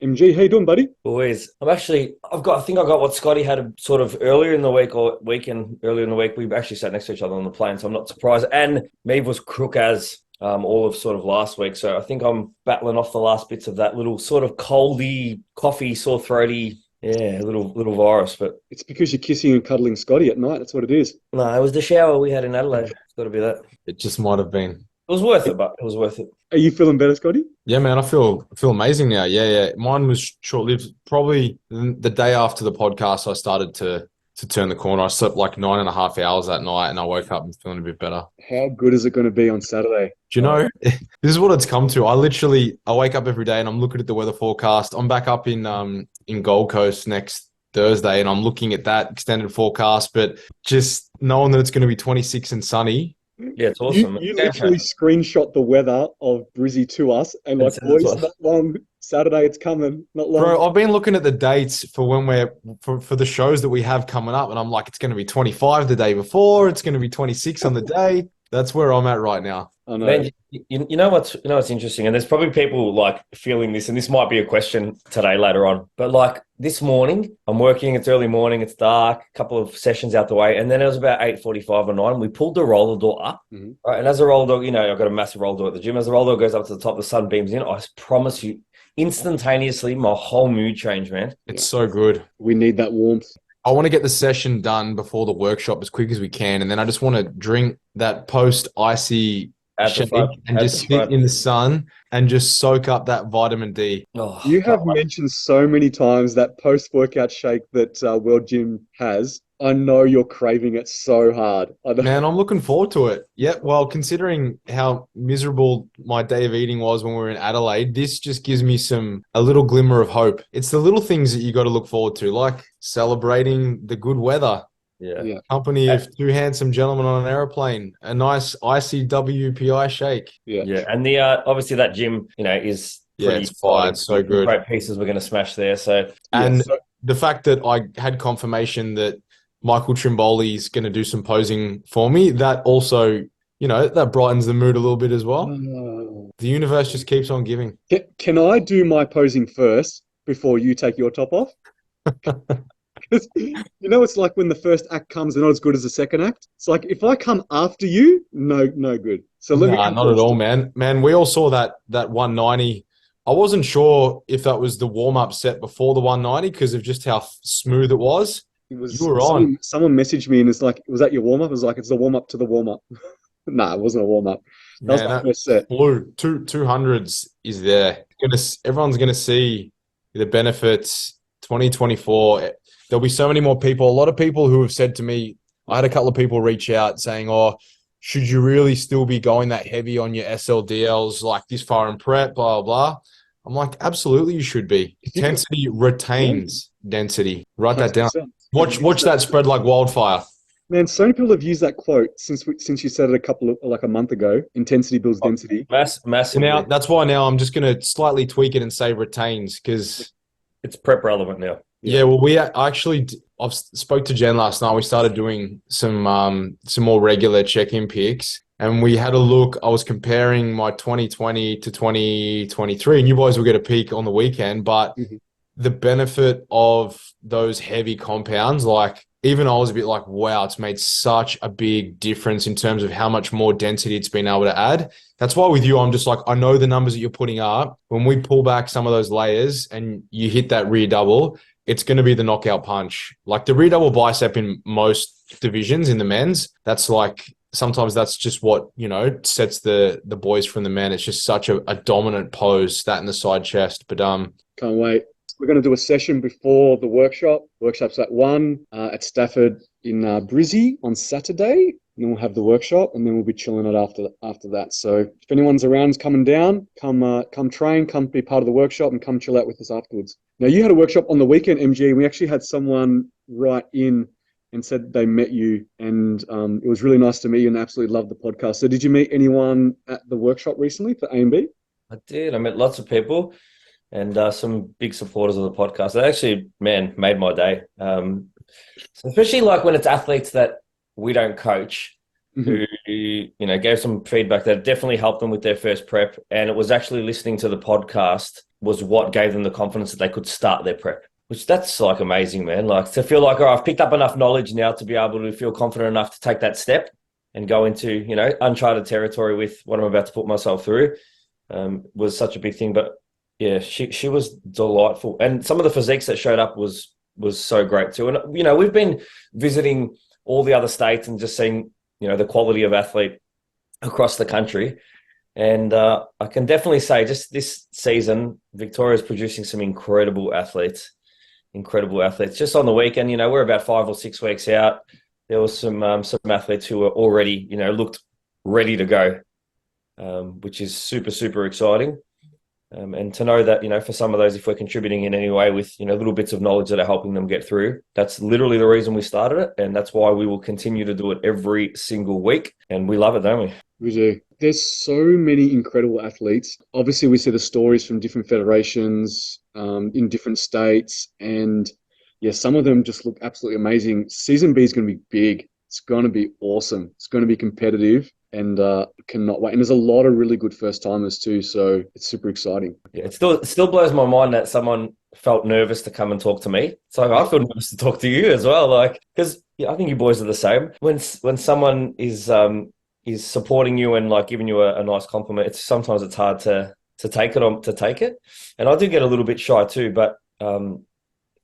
MG, how you doing, buddy? Boys, I think I got what Scotty had sort of earlier in the week or weekend, earlier in the week. We actually sat next to each other on the plane, so I'm not surprised. And Meave was crook as all of sort of last week. So I think I'm battling off the last bits of that little sort of coldy, coffee, sore throaty, little virus. But It's because you're kissing and cuddling Scotty at night. That's what it is. no, it was the shower we had in Adelaide. It's got to be that. It just might have been. It was worth it, but it was worth it. Are you feeling better, Scotty? Yeah, man, I feel amazing now. Yeah. Mine was short-lived. Probably the day after the podcast, I started to turn the corner. I slept like 9.5 hours that night, and I woke up and feeling a bit better. How good is it going to be on Saturday? Do you know, this is what it's come to. I wake up every day and I'm looking at the weather forecast. I'm back up in Gold Coast next Thursday, and I'm looking at that extended forecast, but just knowing that it's going to be 26 and sunny. Yeah, it's awesome. You literally screenshot the weather of Brizzy to us, and like, boys, not long. Saturday, it's coming. Not long. Bro, I've been looking at the dates for when for the shows that we have coming up, and I'm like, it's going to be 25 the day before. It's going to be 26 on the day. That's where I'm at right now. I know. Man, you know what's interesting, and there's probably people like feeling this, and this might be a question today later on. But like this morning, I'm working. It's early morning. It's dark. A couple of sessions out the way, and then it was about 8:45 or 9. We pulled the roller door up, right? And as a roller door, I've got a massive roller door at the gym. As the roller door goes up to the top, the sun beams in. I promise you, instantaneously, my whole mood changed, man. It's so good. We need that warmth. I want to get the session done before the workshop as quick as we can, and then I just want to drink that post-icy shake and just sit in the sun and just soak up that vitamin D. Oh, you have mentioned so many times that post-workout shake that World Gym has. I know you're craving it so hard. Man, I'm looking forward to it. Yeah, well, considering how miserable my day of eating was when we were in Adelaide, this just gives me a little glimmer of hope. It's the little things that you got to look forward to, like celebrating the good weather. Yeah. Company of two handsome gentlemen on an airplane, a nice icy WPI shake. Yeah. And the obviously that gym, is pretty it's fine. It's so good. Great pieces we're going to smash there. So the fact that I had confirmation that Michael Trimboli is going to do some posing for me, that also, that brightens the mood a little bit as well. The universe just keeps on giving. Can I do my posing first before you take your top off? Because it's like when the first act comes, they're not as good as the second act. It's like if I come after you, no good. So not at all, man. Man, we all saw that 190. I wasn't sure if that was the warm-up set before the 190 because of just how smooth it was. You were on. Someone messaged me and it's like, was that your warm-up? I was like, it's the warm-up to the warm-up. Nah, it wasn't a warm-up. That was the first set. Blue, 200s is there. Everyone's going to see the benefits. 2024, there'll be so many more people. A lot of people who have said to me, I had a couple of people reach out saying, should you really still be going that heavy on your SLDLs like this far in prep, blah, blah, blah. I'm like, absolutely you should be. Intensity retains density. Write that down. Watch that spread like wildfire. Man, so many people have used that quote since you said it a month ago. Intensity builds density. Massive. Now that's why now I'm just going to slightly tweak it and say retains because it's prep relevant now. Yeah, well, I spoke to Jen last night. We started doing some more regular check-in pics, and we had a look. I was comparing my 2020 to 2023, and you boys will get a peek on the weekend. But the benefit of those heavy compounds, like even I was a bit like, wow, it's made such a big difference in terms of how much more density it's been able to add. That's why with you, I'm just like, I know the numbers that you're putting up. When we pull back some of those layers and you hit that rear double, it's going to be the knockout punch. Like the rear double bicep in most divisions in the men's, that's like, sometimes that's just what, sets the boys from the men. It's just such a dominant pose, that in the side chest. But can't wait. We're going to do a session before the workshop. Workshop's at 1 at Stafford in Brizzy on Saturday. And then we'll have the workshop, and then we'll be chilling it after that. So if anyone's around coming down, come train, come be part of the workshop, and come chill out with us afterwards. Now, you had a workshop on the weekend, MG, and we actually had someone write in and said they met you, and it was really nice to meet you and absolutely loved the podcast. So did you meet anyone at the workshop recently for A&B? I did. I met lots of people. And some big supporters of the podcast. That actually, man, made my day. So especially like when it's athletes that we don't coach, who gave some feedback that definitely helped them with their first prep. And it was actually listening to the podcast was what gave them the confidence that they could start their prep. Which that's like amazing, man. Like to feel like, oh, I've picked up enough knowledge now to be able to feel confident enough to take that step and go into, you know, uncharted territory with what I'm about to put myself through, was such a big thing. But yeah, she was delightful. And some of the physiques that showed up was so great too. And, you know, we've been visiting all the other states and just seeing, you know, the quality of athlete across the country. And I can definitely say just this season, Victoria's producing some incredible athletes. Just on the weekend, you know, we're about 5 or 6 weeks out. There was some athletes who were already, you know, looked ready to go, which is super, super exciting. And to know that, you know, for some of those, if we're contributing in any way with, you know, little bits of knowledge that are helping them get through, that's literally the reason we started it. And that's why we will continue to do it every single week. And we love it, don't we? We do. There's so many incredible athletes. Obviously, we see the stories from different federations in different states. And yeah, some of them just look absolutely amazing. Season B is going to be big. It's going to be awesome. It's going to be competitive and cannot wait. And there's a lot of really good first timers too. So it's super exciting. Yeah, it still blows my mind that someone felt nervous to come and talk to me. So I feel nervous to talk to you as well. Like, because yeah, I think you boys are the same. When someone is supporting you and like giving you a nice compliment, sometimes it's hard to take it. And I do get a little bit shy too, but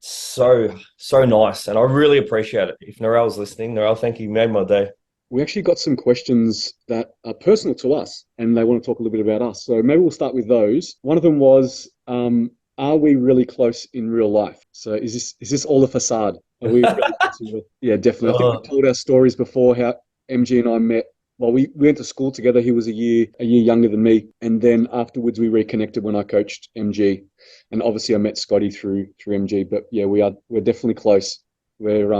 so nice, and I really appreciate it. If Narelle's listening, Narelle, thank you, you made my day. We actually got some questions that are personal to us and they want to talk a little bit about us. So maybe we'll start with those. One of them was, are we really close in real life? So is this all a facade? Are we really close? Yeah, definitely. I think we told our stories before how MG and I met. Well, we went to school together. He was a year younger than me. And then afterwards we reconnected when I coached MG. And obviously I met Scotty through MG. But yeah, we're definitely close. We're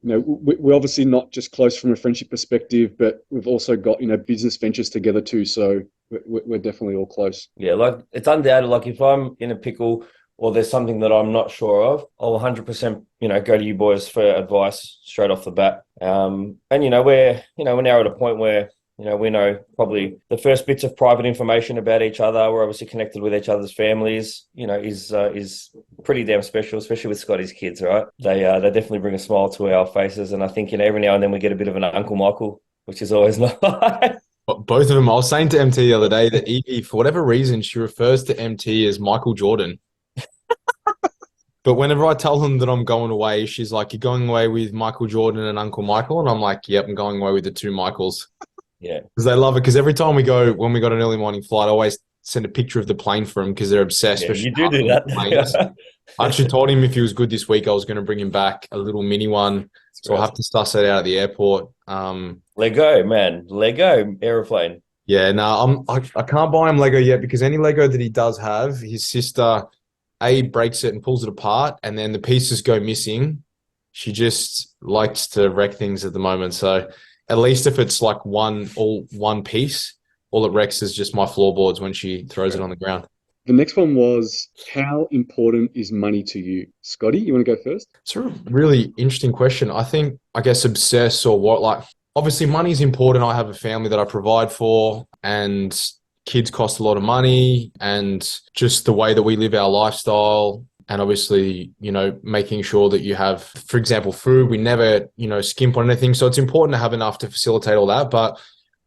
we're obviously not just close from a friendship perspective, but we've also got, you know, business ventures together too. So we're definitely all close. Yeah, like it's undoubted. Like if I'm in a pickle or there's something that I'm not sure of, I'll 100%, you know, go to you boys for advice straight off the bat. And we're now at a point where, you know, we know probably the first bits of private information about each other. We're obviously connected with each other's families, you know, is pretty damn special, especially with Scotty's kids, right? They definitely bring a smile to our faces. And I think, you know, every now and then we get a bit of an Uncle Michael, which is always nice. Both of them. I was saying to MT the other day that Evie, for whatever reason, she refers to MT as Michael Jordan. But whenever I tell them that I'm going away, she's like, "You're going away with Michael Jordan and Uncle Michael?" And I'm like, "Yep, I'm going away with the two Michaels." Yeah. Because they love it. Because every time when we got an early morning flight, I always send a picture of the plane for him because they're obsessed. Yeah, you do that. I actually told him if he was good this week, I was going to bring him back a little mini one. So I'll have to suss that out at the airport. Lego, man. Lego airplane. Yeah, no, I can't buy him Lego yet because any Lego that he does have, his sister, breaks it and pulls it apart, and then the pieces go missing. She just likes to wreck things at the moment. So at least if it's like one piece, all it wrecks is just my floorboards when she throws it on the ground. The next one was, how important is money to you? Scotty, you want to go first? It's a really interesting question. I guess obsess or what, like obviously money is important. I have a family that I provide for and kids cost a lot of money, and just the way that we live our lifestyle. And obviously, you know, making sure that you have, for example, food, we never, you know, skimp on anything. So it's important to have enough to facilitate all that. But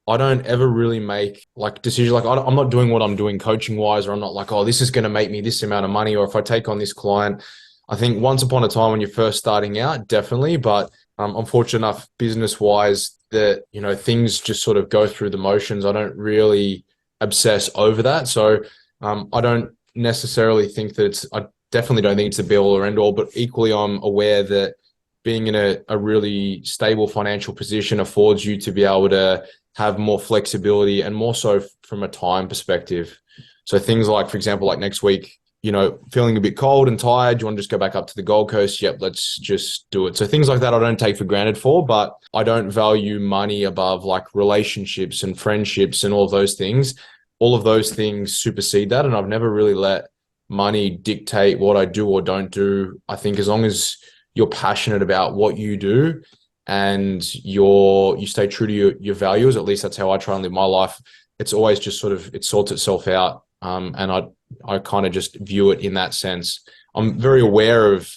I don't ever really make like decisions. Like I'm not doing what I'm doing coaching wise, or I'm not like, oh, this is going to make me this amount of money. Or if I take on this client, I think once upon a time when you're first starting out, definitely. But I'm fortunate enough business wise that, you know, things just sort of go through the motions. I don't really obsess over that. So I don't necessarily think that I definitely don't think it's the be all or end all, but equally I'm aware that being in a really stable financial position affords you to be able to have more flexibility and more so from a time perspective. So things like, for example, like next week, you know, feeling a bit cold and tired, you want to just go back up to the Gold Coast? Yep, let's just do it. So things like that I don't take for granted for, but I don't value money above like relationships and friendships and all of those things. All of those things supersede that, and I've never really let money dictate what I do or don't do. I think as long as you're passionate about what you do and you stay true to your values, at least that's how I try and live my life. It's always just sort of, it sorts itself out. And I I kind of just view it in that sense. I'm very aware of,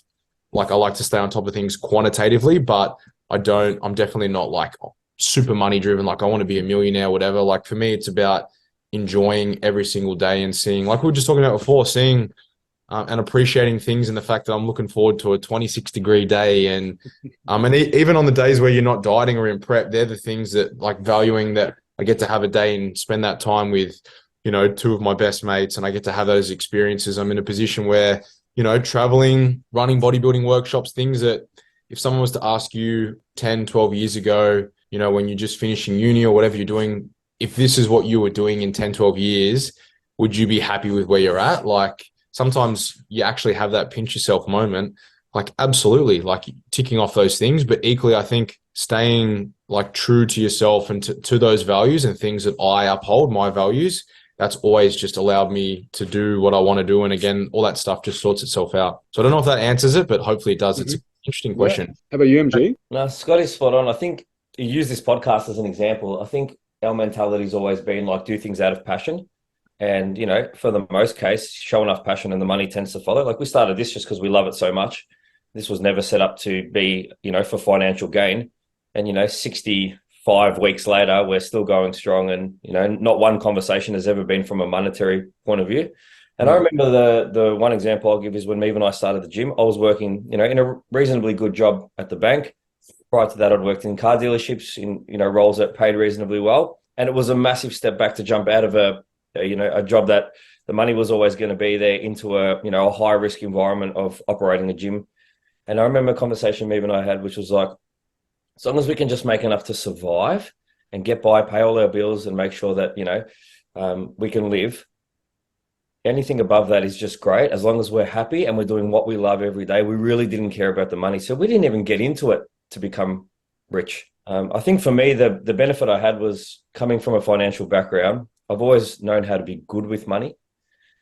like, I like to stay on top of things quantitatively, but I'm definitely not like super money driven. Like I want to be a millionaire, whatever. Like for me, it's about enjoying every single day and seeing, like we were just talking about before, seeing and appreciating things, and the fact that I'm looking forward to a 26-degree day, and even on the days where you're not dieting or in prep, they're the things that, like, valuing that I get to have a day and spend that time with, two of my best mates, and I get to have those experiences. I'm in a position where, traveling, running bodybuilding workshops, things that if someone was to ask you 10, 12 years ago, when you're just finishing uni or whatever you're doing, if this is what you were doing in 10, 12 years, would you be happy with where you're at? Like, sometimes you actually have that pinch yourself moment, like absolutely, like ticking off those things. But equally, I think staying like true to yourself and to those values and things that I uphold, my values, that's always just allowed me to do what I want to do. And again, all that stuff just sorts itself out. So I don't know if that answers it, but hopefully it does. It's an interesting question. How about you, MG? No, Scotty's spot on. I think you use this podcast as an example. I think our mentality's always been like, do things out of passion. And, for the most case, show enough passion and the money tends to follow. Like we started this just because we love it so much. This was never set up to be, for financial gain. And, 65 weeks later, we're still going strong. And, not one conversation has ever been from a monetary point of view. And I remember the one example I'll give is when Meave and I started the gym, I was working, in a reasonably good job at the bank. Prior to that, I'd worked in car dealerships in, roles that paid reasonably well. And it was a massive step back to jump out of a job that the money was always going to be there into a high risk environment of operating a gym. And I remember a conversation Meave and I had, which was like, as long as we can just make enough to survive and get by, pay all our bills and make sure that, we can live, anything above that is just great. As long as we're happy and we're doing what we love every day, we really didn't care about the money. So we didn't even get into it to become rich. I think for me, the benefit I had was coming from a financial background. I've always known how to be good with money,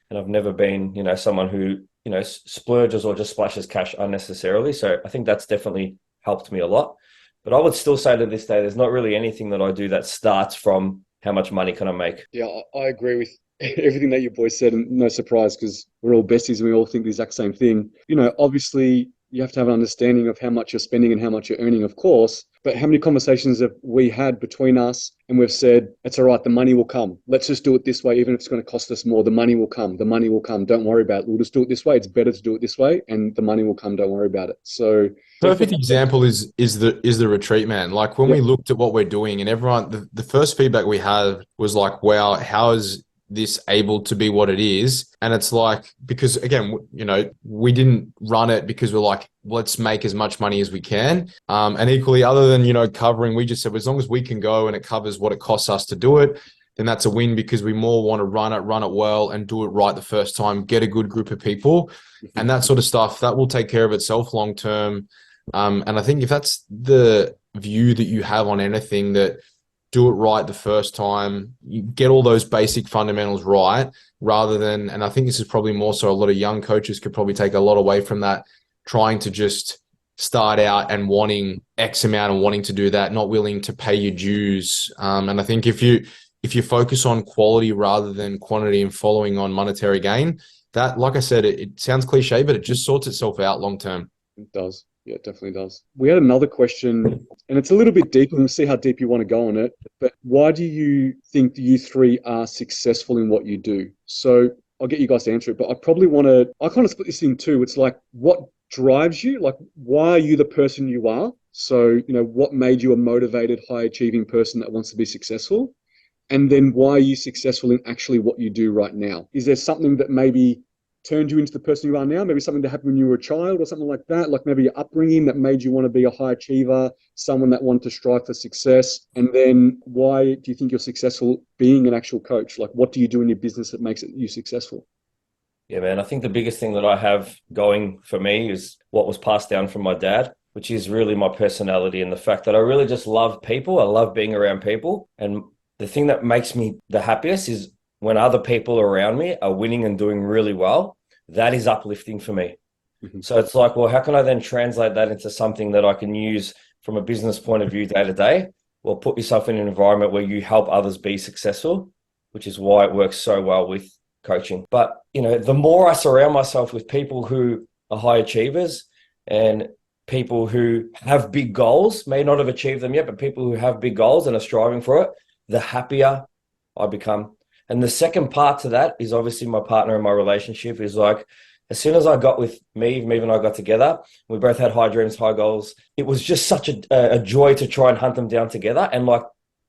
and I've never been, someone who, splurges or just splashes cash unnecessarily. So I think that's definitely helped me a lot. But I would still say to this day, there's not really anything that I do that starts from how much money can I make. Yeah, I agree with everything that you boys said, and no surprise because we're all besties and we all think the exact same thing. Obviously you have to have an understanding of how much you're spending and how much you're earning, of course. But how many conversations have we had between us and we've said, it's all right, the money will come. Let's just do it this way, even if it's going to cost us more. The money will come. The money will come. Don't worry about it. We'll just do it this way. It's better to do it this way, and the money will come. Don't worry about it. So perfect example is the retreat, man. Like when we looked at what we're doing, and everyone, the first feedback we had was like, wow, how is this able to be what it is? And it's like, because again, we didn't run it because we're like, let's make as much money as we can. And equally, other than, covering, we just said, as long as we can go and it covers what it costs us to do it, then that's a win, because we more want to run it well and do it right the first time, get a good group of people and that sort of stuff. That will take care of itself long term. And I think if that's the view that you have on anything, that do it right the first time, you get all those basic fundamentals right, rather than, and I think this is probably more so a lot of young coaches could probably take a lot away from that, trying to just start out and wanting X amount and wanting to do that, not willing to pay your dues. And I think if you focus on quality rather than quantity and following on monetary gain, that, like I said, it sounds cliche, but it just sorts itself out long term. It does. Yeah, it definitely does. We had another question, and it's a little bit deeper, and we'll see how deep you want to go on it. But why do you think you three are successful in what you do? So I'll get you guys to answer it, but I kind of split this in two. It's like, what drives you? Like, why are you the person you are? So, what made you a motivated, high-achieving person that wants to be successful? And then why are you successful in actually what you do right now? Is there something that maybe turned you into the person you are now? Maybe something that happened when you were a child or something like that, like maybe your upbringing that made you want to be a high achiever, someone that wanted to strive for success. And then why do you think you're successful being an actual coach? Like, what do you do in your business that makes you successful? Yeah, man, I think the biggest thing that I have going for me is what was passed down from my dad, which is really my personality and the fact that I really just love people. I love being around people. And the thing that makes me the happiest is when other people around me are winning and doing really well. That is uplifting for me. Mm-hmm. So it's like, well, how can I then translate that into something that I can use from a business point of view day to day? Well, put yourself in an environment where you help others be successful, which is why it works so well with coaching. But, you know, the more I surround myself with people who are high achievers and people who have big goals, may not have achieved them yet, but people who have big goals and are striving for it, the happier I become. And the second part to that is obviously my partner in my relationship is like, as soon as I got with Meave and I got together, we both had high dreams, high goals. It was just such a joy to try and hunt them down together, and like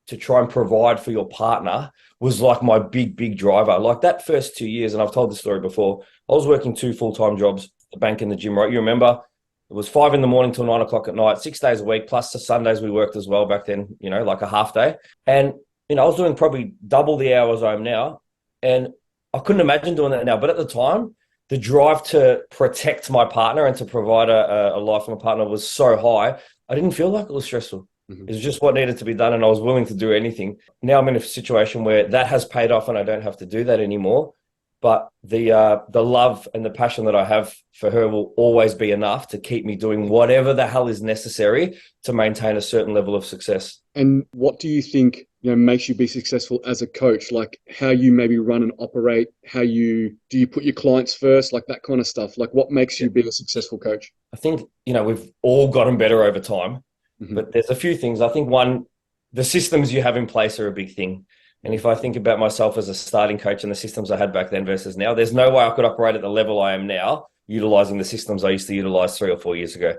to try and provide for your partner was like my big driver. Like that first 2 years, and I've told this story before, I was working 2 full-time jobs, the bank and the gym, right? You remember it was 5 a.m. till 9 o'clock at night, 6 days a week, plus the Sundays we worked as well back then, you know, like a half day. And, you know, I was doing probably double the hours I am now. And I couldn't imagine doing that now. But at the time, the drive to protect my partner and to provide a life for my partner was so high. I didn't feel like it was stressful. It was just what needed to be done, and I was willing to do anything. Now I'm in a situation where that has paid off and I don't have to do that anymore. But the love and the passion that I have for her will always be enough to keep me doing whatever the hell is necessary to maintain a certain level of success. And what do you think, you know, makes you be successful as a coach? Like how you maybe run and operate, do you put your clients first, like that kind of stuff? Like what makes you be a successful coach? I think, you know, we've all gotten better over time, but there's a few things. I think one, the systems you have in place are a big thing. And if I think about myself as a starting coach and the systems I had back then versus now, there's no way I could operate at the level I am now, utilizing the systems I used to utilize 3 or 4 years ago.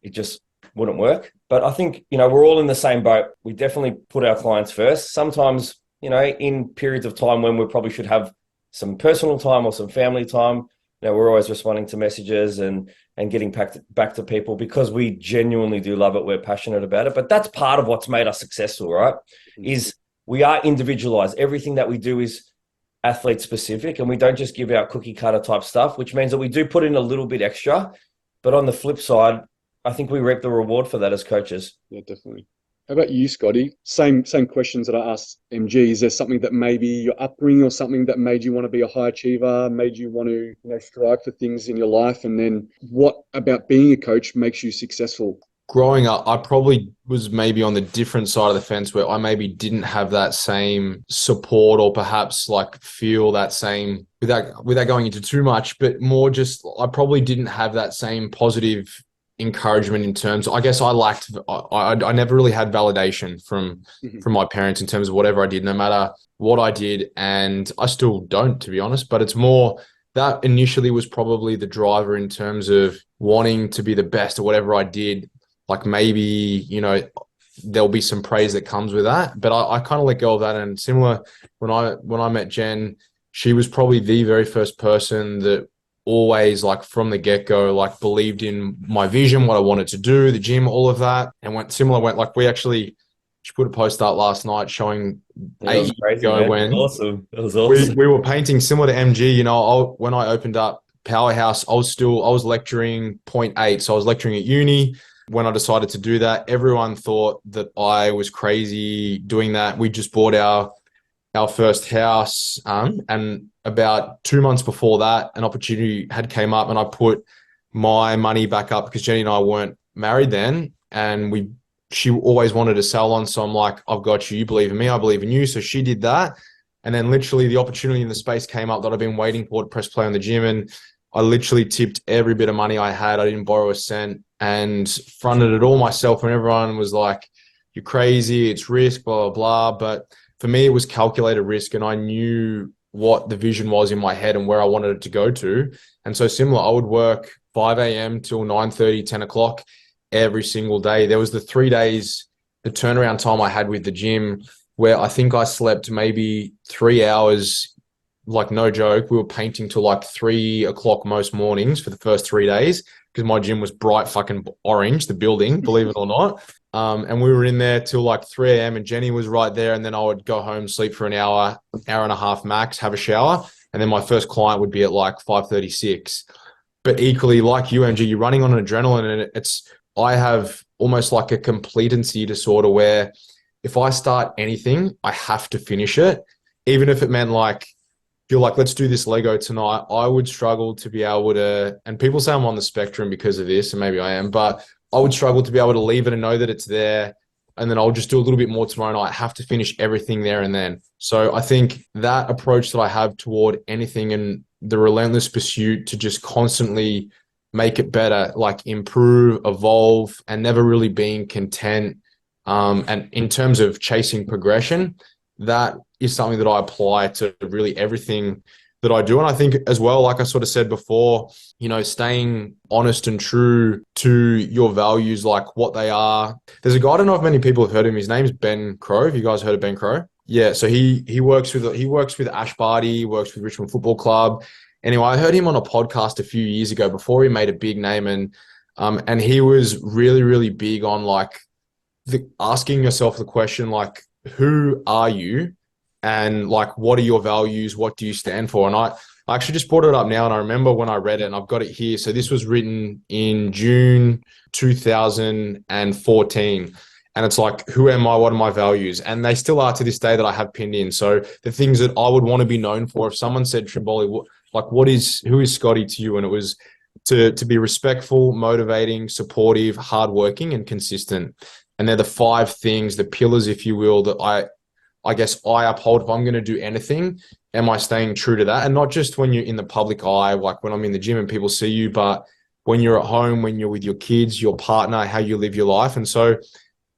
It just wouldn't work. But I think, you know, we're all in the same boat. We definitely put our clients first. Sometimes, you know, in periods of time when we probably should have some personal time or some family time, you know, we're always responding to messages and getting back to people because we genuinely do love it. We're passionate about it. But that's part of what's made us successful, right? Is we are individualized. Everything that we do is athlete specific, and we don't just give out cookie cutter type stuff, which means that we do put in a little bit extra. But on the flip side, I think we reap the reward for that as coaches. Yeah, definitely. How about you, Scotty? Same questions that I asked MG. Is there something that maybe your upbringing or something that made you want to be a high achiever, made you want to, you know, strive for things in your life? And then what about being a coach makes you successful? Growing up, I probably was maybe on the different side of the fence where I maybe didn't have that same support or perhaps like feel that same without going into too much, but more just I probably didn't have that same positive encouragement in terms, I guess I lacked, I never really had validation from my parents in terms of whatever I did, no matter what I did. And I still don't, to be honest, but it's more that initially was probably the driver in terms of wanting to be the best at whatever I did. Like maybe, you know, there'll be some praise that comes with that, but I kind of let go of that. And similar, when I met Jen, she was probably the very first person that always, like from the get-go, like believed in my vision, what I wanted to do, the gym, all of that. And she put a post out last night showing 8 years ago when that was awesome. We were painting similar to MG. You know, when I opened up Powerhouse, I was lecturing 0.8. So I was lecturing at uni. When I decided to do that, everyone thought that I was crazy doing that. We just bought our first house, and about 2 months before that, an opportunity had came up, and I put my money back up because Jenny and I weren't married then, and she always wanted a salon. So I'm like, I've got you. You believe in me. I believe in you. So she did that, and then literally the opportunity in the space came up that I've been waiting for to press play on the gym, and I literally tipped every bit of money I had. I didn't borrow a cent and fronted it all myself. And everyone was like, you're crazy. It's risk, blah, blah, blah. But for me, it was calculated risk. And I knew what the vision was in my head and where I wanted it to go to. And so similar, I would work 5 a.m. till 9:30, 10 o'clock every single day. There was the 3 days, the turnaround time I had with the gym where I think I slept maybe 3 hours. Like no joke, we were painting till like 3 o'clock most mornings for the first 3 days because my gym was bright fucking orange, the building, believe it or not. And we were in there till like 3 a.m. and Jenny was right there. And then I would go home, sleep for an hour and a half max, have a shower. And then my first client would be at like 5:36. But equally, like you, MG, you're running on an adrenaline, and I have almost like a competency disorder where if I start anything, I have to finish it. Even if it meant like, you're like, let's do this Lego tonight, I would struggle to be able to, and people say I'm on the spectrum because of this, and maybe I am, but I would struggle to be able to leave it and know that it's there and then I'll just do a little bit more tomorrow night. I have to finish everything there and then. So I think that approach that I have toward anything and the relentless pursuit to just constantly make it better, like improve, evolve, and never really being content. And in terms of chasing progression, that is something that I apply to really everything that I do. And I think as well, like I sort of said before, staying honest and true to your values, like what they are. There's a guy, I don't know if many people have heard of him. His name's Ben Crow. Have you guys heard of Ben Crow? Yeah. So he works with Ash Barty, works with Richmond Football Club. Anyway, I heard him on a podcast a few years ago before he made a big name, and he was really, really big on like asking yourself the question, like, who are you? And like, what are your values? What do you stand for? And I actually just brought it up now, and I remember when I read it, and I've got it here. So this was written in June 2014. And it's like, who am I? What are my values? And they still are to this day that I have pinned in. So the things that I would want to be known for, if someone said, Trimboli, like, who is Scotty to you? And it was to be respectful, motivating, supportive, hardworking, and consistent. And they're the 5 things, the pillars, if you will, that I guess I uphold. If I'm going to do anything, am I staying true to that? And not just when you're in the public eye, like when I'm in the gym and people see you, but when you're at home, when you're with your kids, your partner, how you live your life. And so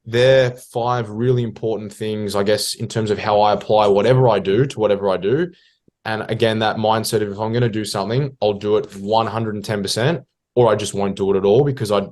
they're 5 really important things, I guess, in terms of how I apply whatever I do to whatever I do. And again, that mindset of if I'm going to do something, I'll do it 110%, or I just won't do it at all, because I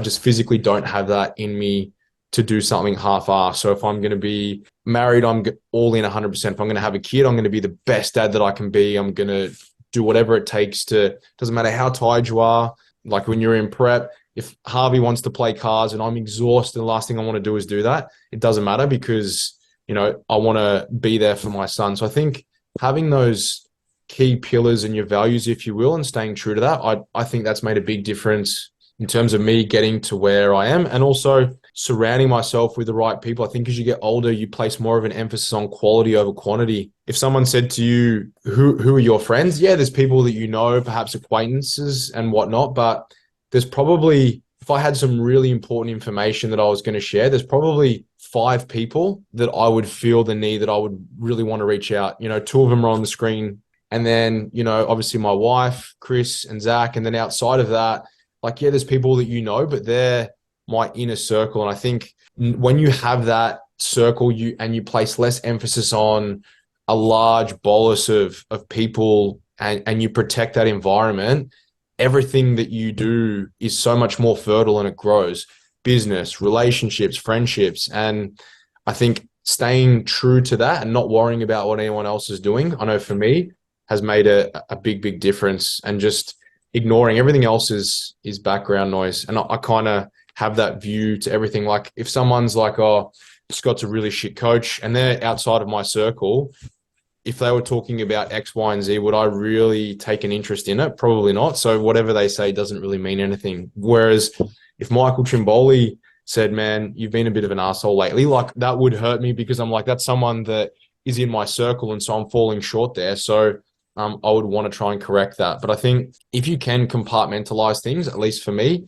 just physically don't have that in me to do something half-assed. So if I'm going to be married, I'm all in 100%. If I'm going to have a kid, I'm going to be the best dad that I can be. I'm going to do whatever it takes doesn't matter how tired you are. Like when you're in prep, if Harvey wants to play cards and I'm exhausted, the last thing I want to do is do that. It doesn't matter, because, I want to be there for my son. So I think having those key pillars and your values, if you will, and staying true to that, I think that's made a big difference in terms of me getting to where I am, and also surrounding myself with the right people. I think as you get older, you place more of an emphasis on quality over quantity. If someone said to you, who are your friends? Yeah, there's people that you know, perhaps acquaintances and whatnot, but there's probably, if I had some really important information that I was going to share, there's probably 5 people that I would feel the need that I would really want to reach out. 2 of them are on the screen. And then, obviously my wife, Chris and Zach. And then outside of that, like, yeah, there's people that but they're my inner circle. And I think when you have that circle, you place less emphasis on a large bolus of people, and you protect that environment, everything that you do is so much more fertile and it grows. Business, relationships, friendships. And I think staying true to that and not worrying about what anyone else is doing, I know for me, has made a big, big difference. And just ignoring everything else is background noise. And I kind of have that view to everything. Like if someone's like, oh, Scott's a really shit coach, and they're outside of my circle, if they were talking about X, Y, and Z, would I really take an interest in it? Probably not. So whatever they say doesn't really mean anything. Whereas if Michael Trimboli said, man, you've been a bit of an asshole lately, like that would hurt me, because I'm like, that's someone that is in my circle, and so I'm falling short there. So I would want to try and correct that. But I think if you can compartmentalize things, at least for me,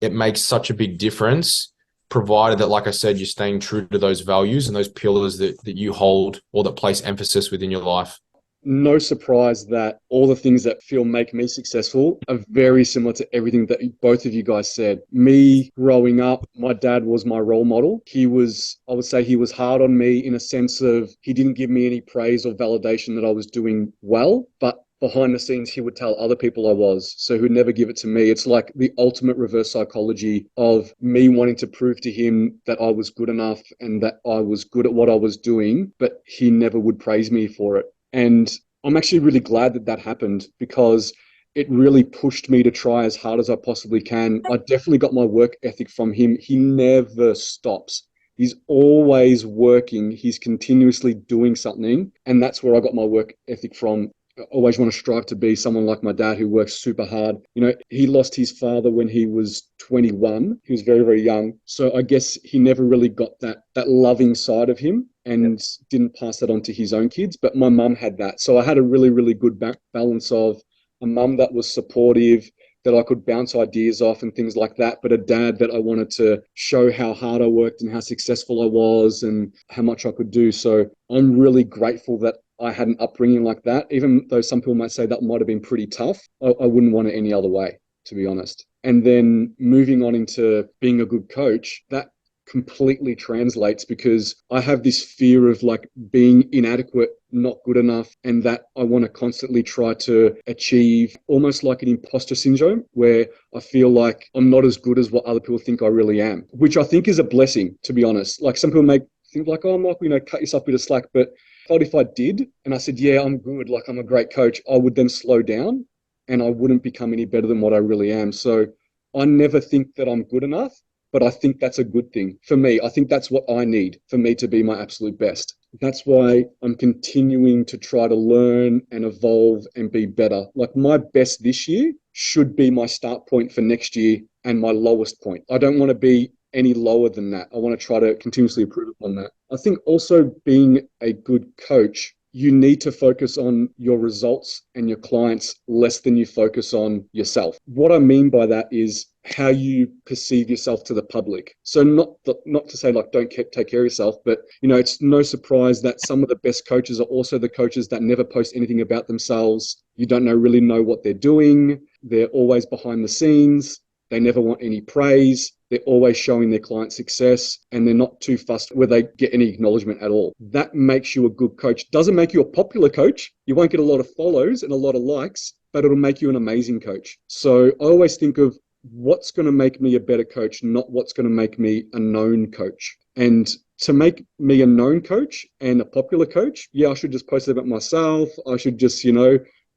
it makes such a big difference, provided that, like I said, you're staying true to those values and those pillars that you hold or that place emphasis within your life. No surprise that all the things that make me successful are very similar to everything that both of you guys said. Me growing up, my dad was my role model. I would say he was hard on me in a sense of he didn't give me any praise or validation that I was doing well, but behind the scenes, he would tell other people I was, so he'd never give it to me. It's like the ultimate reverse psychology of me wanting to prove to him that I was good enough and that I was good at what I was doing, but he never would praise me for it. And I'm actually really glad that happened, because it really pushed me to try as hard as I possibly can. I definitely got my work ethic from him. He never stops. He's always working. He's continuously doing something. And that's where I got my work ethic from. I always want to strive to be someone like my dad who works super hard. He lost his father when he was 21. He was very, very young. So I guess he never really got that loving side of him, and didn't pass that on to his own kids. But my mum had that. So I had a really, really good balance of a mum that was supportive, that I could bounce ideas off and things like that, but a dad that I wanted to show how hard I worked and how successful I was and how much I could do. So I'm really grateful that I had an upbringing like that. Even though some people might say that might have been pretty tough, I wouldn't want it any other way, to be honest. And then moving on into being a good coach, that completely translates because I have this fear of like being inadequate, not good enough, and that I want to constantly try to achieve, almost like an imposter syndrome where I feel like I'm not as good as what other people think I really am, which I think is a blessing, to be honest. Like some people may think like, oh, Michael, cut yourself a bit of slack. But I thought if I did and I said, yeah, I'm good, like I'm a great coach, I would then slow down and I wouldn't become any better than what I really am. So I never think that I'm good enough. But I think that's a good thing for me. I think that's what I need for me to be my absolute best. That's why I'm continuing to try to learn and evolve and be better. Like my best this year should be my start point for next year and my lowest point. I don't want to be any lower than that. I want to try to continuously improve upon that. I think also being a good coach, you need to focus on your results and your clients less than you focus on yourself. What I mean by that is how you perceive yourself to the public. So not to say like don't take care of yourself, but it's no surprise that some of the best coaches are also the coaches that never post anything about themselves. You don't really know what they're doing. They're always behind the scenes. They never want any praise. They're always showing their client success and they're not too fussed where they get any acknowledgement at all. That makes you a good coach. Doesn't make you a popular coach. You won't get a lot of follows and a lot of likes, but it'll make you an amazing coach. So I always think of what's going to make me a better coach, not what's going to make me a known coach. And to make me a known coach and a popular coach, yeah, I should just post about myself. I should just,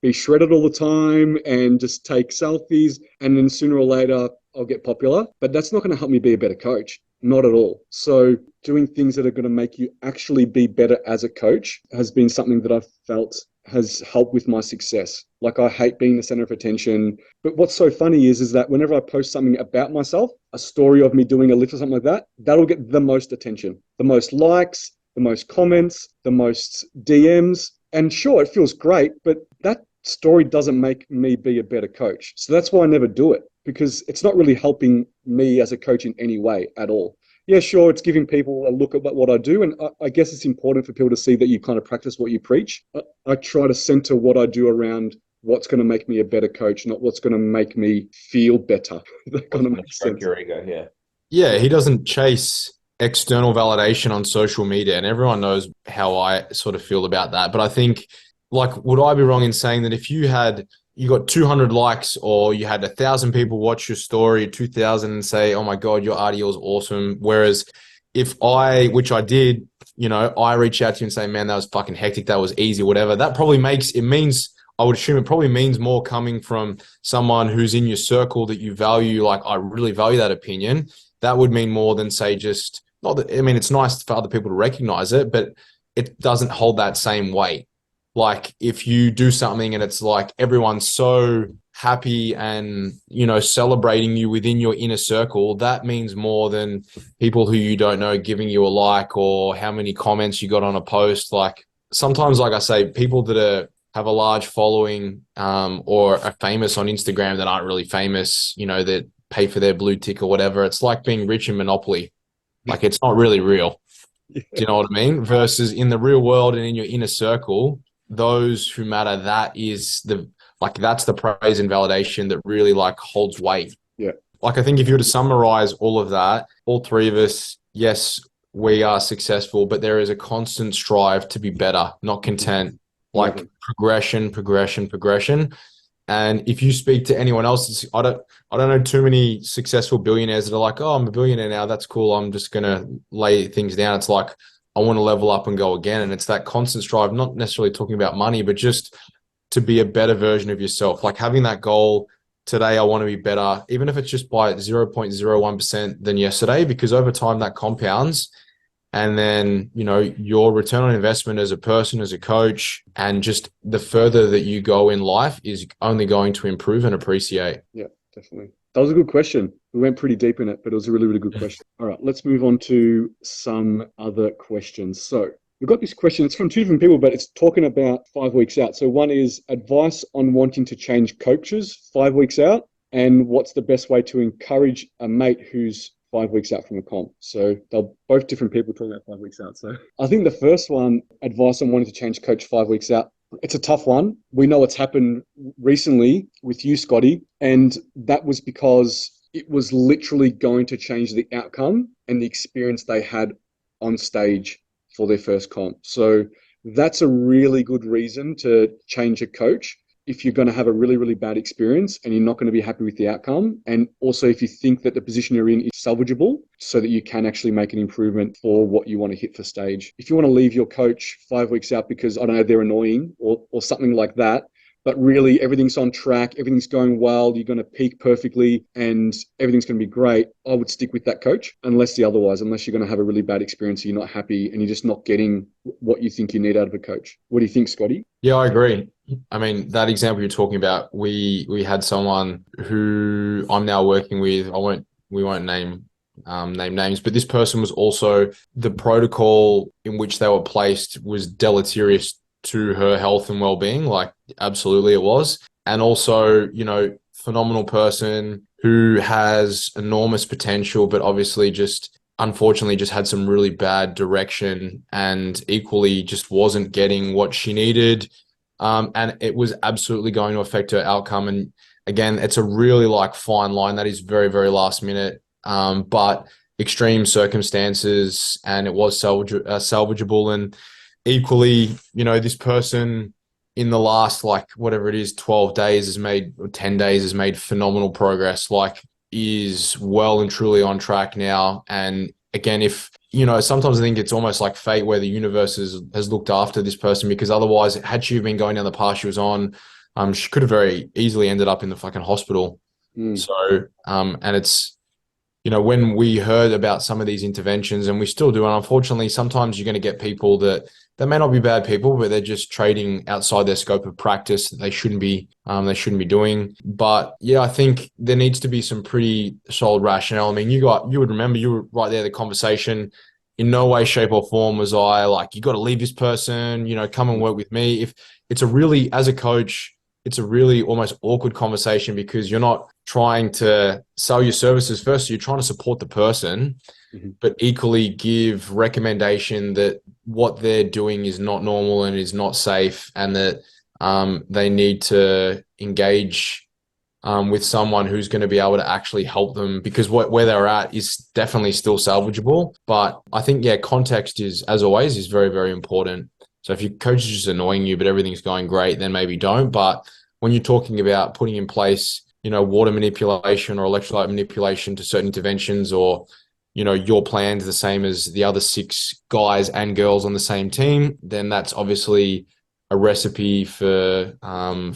be shredded all the time and just take selfies. And then sooner or later, I'll get popular. But that's not going to help me be a better coach. Not at all. So doing things that are going to make you actually be better as a coach has been something that I've felt has helped with my success. Like I hate being the center of attention. But what's so funny is that whenever I post something about myself, a story of me doing a lift or something like that, that'll get the most attention, the most likes, the most comments, the most DMs. And sure, it feels great, but that story doesn't make me be a better coach. So that's why I never do it, because it's not really helping me as a coach in any way at all. Yeah, sure, it's giving people a look at what I do. And I guess it's important for people to see that you kind of practice what you preach. I try to center what I do around what's going to make me a better coach, not what's going to make me feel better. That kind of makes sense. Your ego, yeah. Yeah, he doesn't chase external validation on social media, and everyone knows how I sort of feel about that. But I think, like, would I be wrong in saying that if you got 200 likes or you had 1,000 people watch your story, 2,000 and say, oh my God, your RDL is awesome. Whereas if which I did, I reach out to you and say, man, that was fucking hectic. That was easy, whatever. That probably I would assume it probably means more coming from someone who's in your circle that you value. Like, I really value that opinion. That would mean more than say it's nice for other people to recognize it, but it doesn't hold that same weight. Like if you do something and it's like everyone's so happy and, celebrating you within your inner circle, that means more than people who you don't know giving you a like or how many comments you got on a post. Like sometimes, like I say, people that have a large following or are famous on Instagram that aren't really famous, that pay for their blue tick or whatever. It's like being rich in Monopoly. Like it's not really real. Yeah. Do you know what I mean? Versus in the real world and in your inner circle, those who matter, that's the praise and validation that really like holds weight. Yeah. Like I think if you were to summarize all of that, all three of us, yes, we are successful, but there is a constant strive to be better, not content. Like progression. And if you speak to anyone else, I don't know too many successful billionaires that are like, oh, I'm a billionaire now. That's cool. I'm just going to lay things down. It's like, I want to level up and go again. And it's that constant strive, not necessarily talking about money, but just to be a better version of yourself. Like having that goal today, I want to be better, even if it's just by 0.01% than yesterday, because over time that compounds. And then, your return on investment as a person, as a coach, and just the further that you go in life is only going to improve and appreciate. Yeah, definitely. That was a good question. We went pretty deep in it, but it was a really, really good question. All right, let's move on to some other questions. So we've got this question. It's from two different people, but it's talking about 5 weeks out. So one is advice on wanting to change coaches 5 weeks out. and what's the best way to encourage a mate who's 5 weeks out from a comp. So they're both different people talking about 5 weeks out. So I think the first one, advice on wanting to change coach 5 weeks out, it's a tough one. We know what's happened recently with you, Scotty, and that was because it was literally going to change the outcome and the experience they had on stage for their first comp. So that's a really good reason to change a coach if you're going to have a really, really bad experience and you're not going to be happy with the outcome. And also if you think that the position you're in is salvageable so that you can actually make an improvement for what you want to hit for stage. If you want to leave your coach 5 weeks out because, I don't know, they're annoying or something like that, but really everything's on track, everything's going well, you're going to peak perfectly and everything's going to be great, I would stick with that coach unless you're going to have a really bad experience, you're not happy and you're just not getting what you think you need out of a coach. What do you think, Scotty? Yeah, I agree. I mean, that example you're talking about, we had someone who I'm now working with. We won't name names, but this person was also, the protocol in which they were placed was deleterious to her health and well-being. Like, absolutely it was. And also, phenomenal person who has enormous potential, but obviously just unfortunately just had some really bad direction and equally just wasn't getting what she needed. And it was absolutely going to affect her outcome. And again, it's a really fine line that is very, very last minute, but extreme circumstances, and it was salvageable. And equally, this person in the last, whatever it is, 12 days has made, or 10 days has made phenomenal progress, is well and truly on track now. And again, if, sometimes I think it's almost like fate where the universe has looked after this person, because otherwise, had she been going down the path she was on, she could have very easily ended up in the fucking hospital. So, and it's, when we heard about some of these interventions, and we still do, and unfortunately, sometimes you're going to get people that may not be bad people, but they're just trading outside their scope of practice that they shouldn't be doing. But yeah, I think there needs to be some pretty solid rationale. I mean, you would remember, you were right there, the conversation. In no way, shape, or form was I you got to leave this person, come and work with me. If it's as a coach, it's a really almost awkward conversation, because you're not trying to sell your services first. So you're trying to support the person, but equally give recommendation that what they're doing is not normal and is not safe, and that they need to engage with someone who's going to be able to actually help them, because where they're at is definitely still salvageable. But I think, context is, as always, is very, very important. So if your coach is just annoying you, but everything's going great, then maybe don't. But when you're talking about putting in place, water manipulation or electrolyte manipulation to certain interventions, or, your plan's the same as the other 6 guys and girls on the same team, then that's obviously a recipe for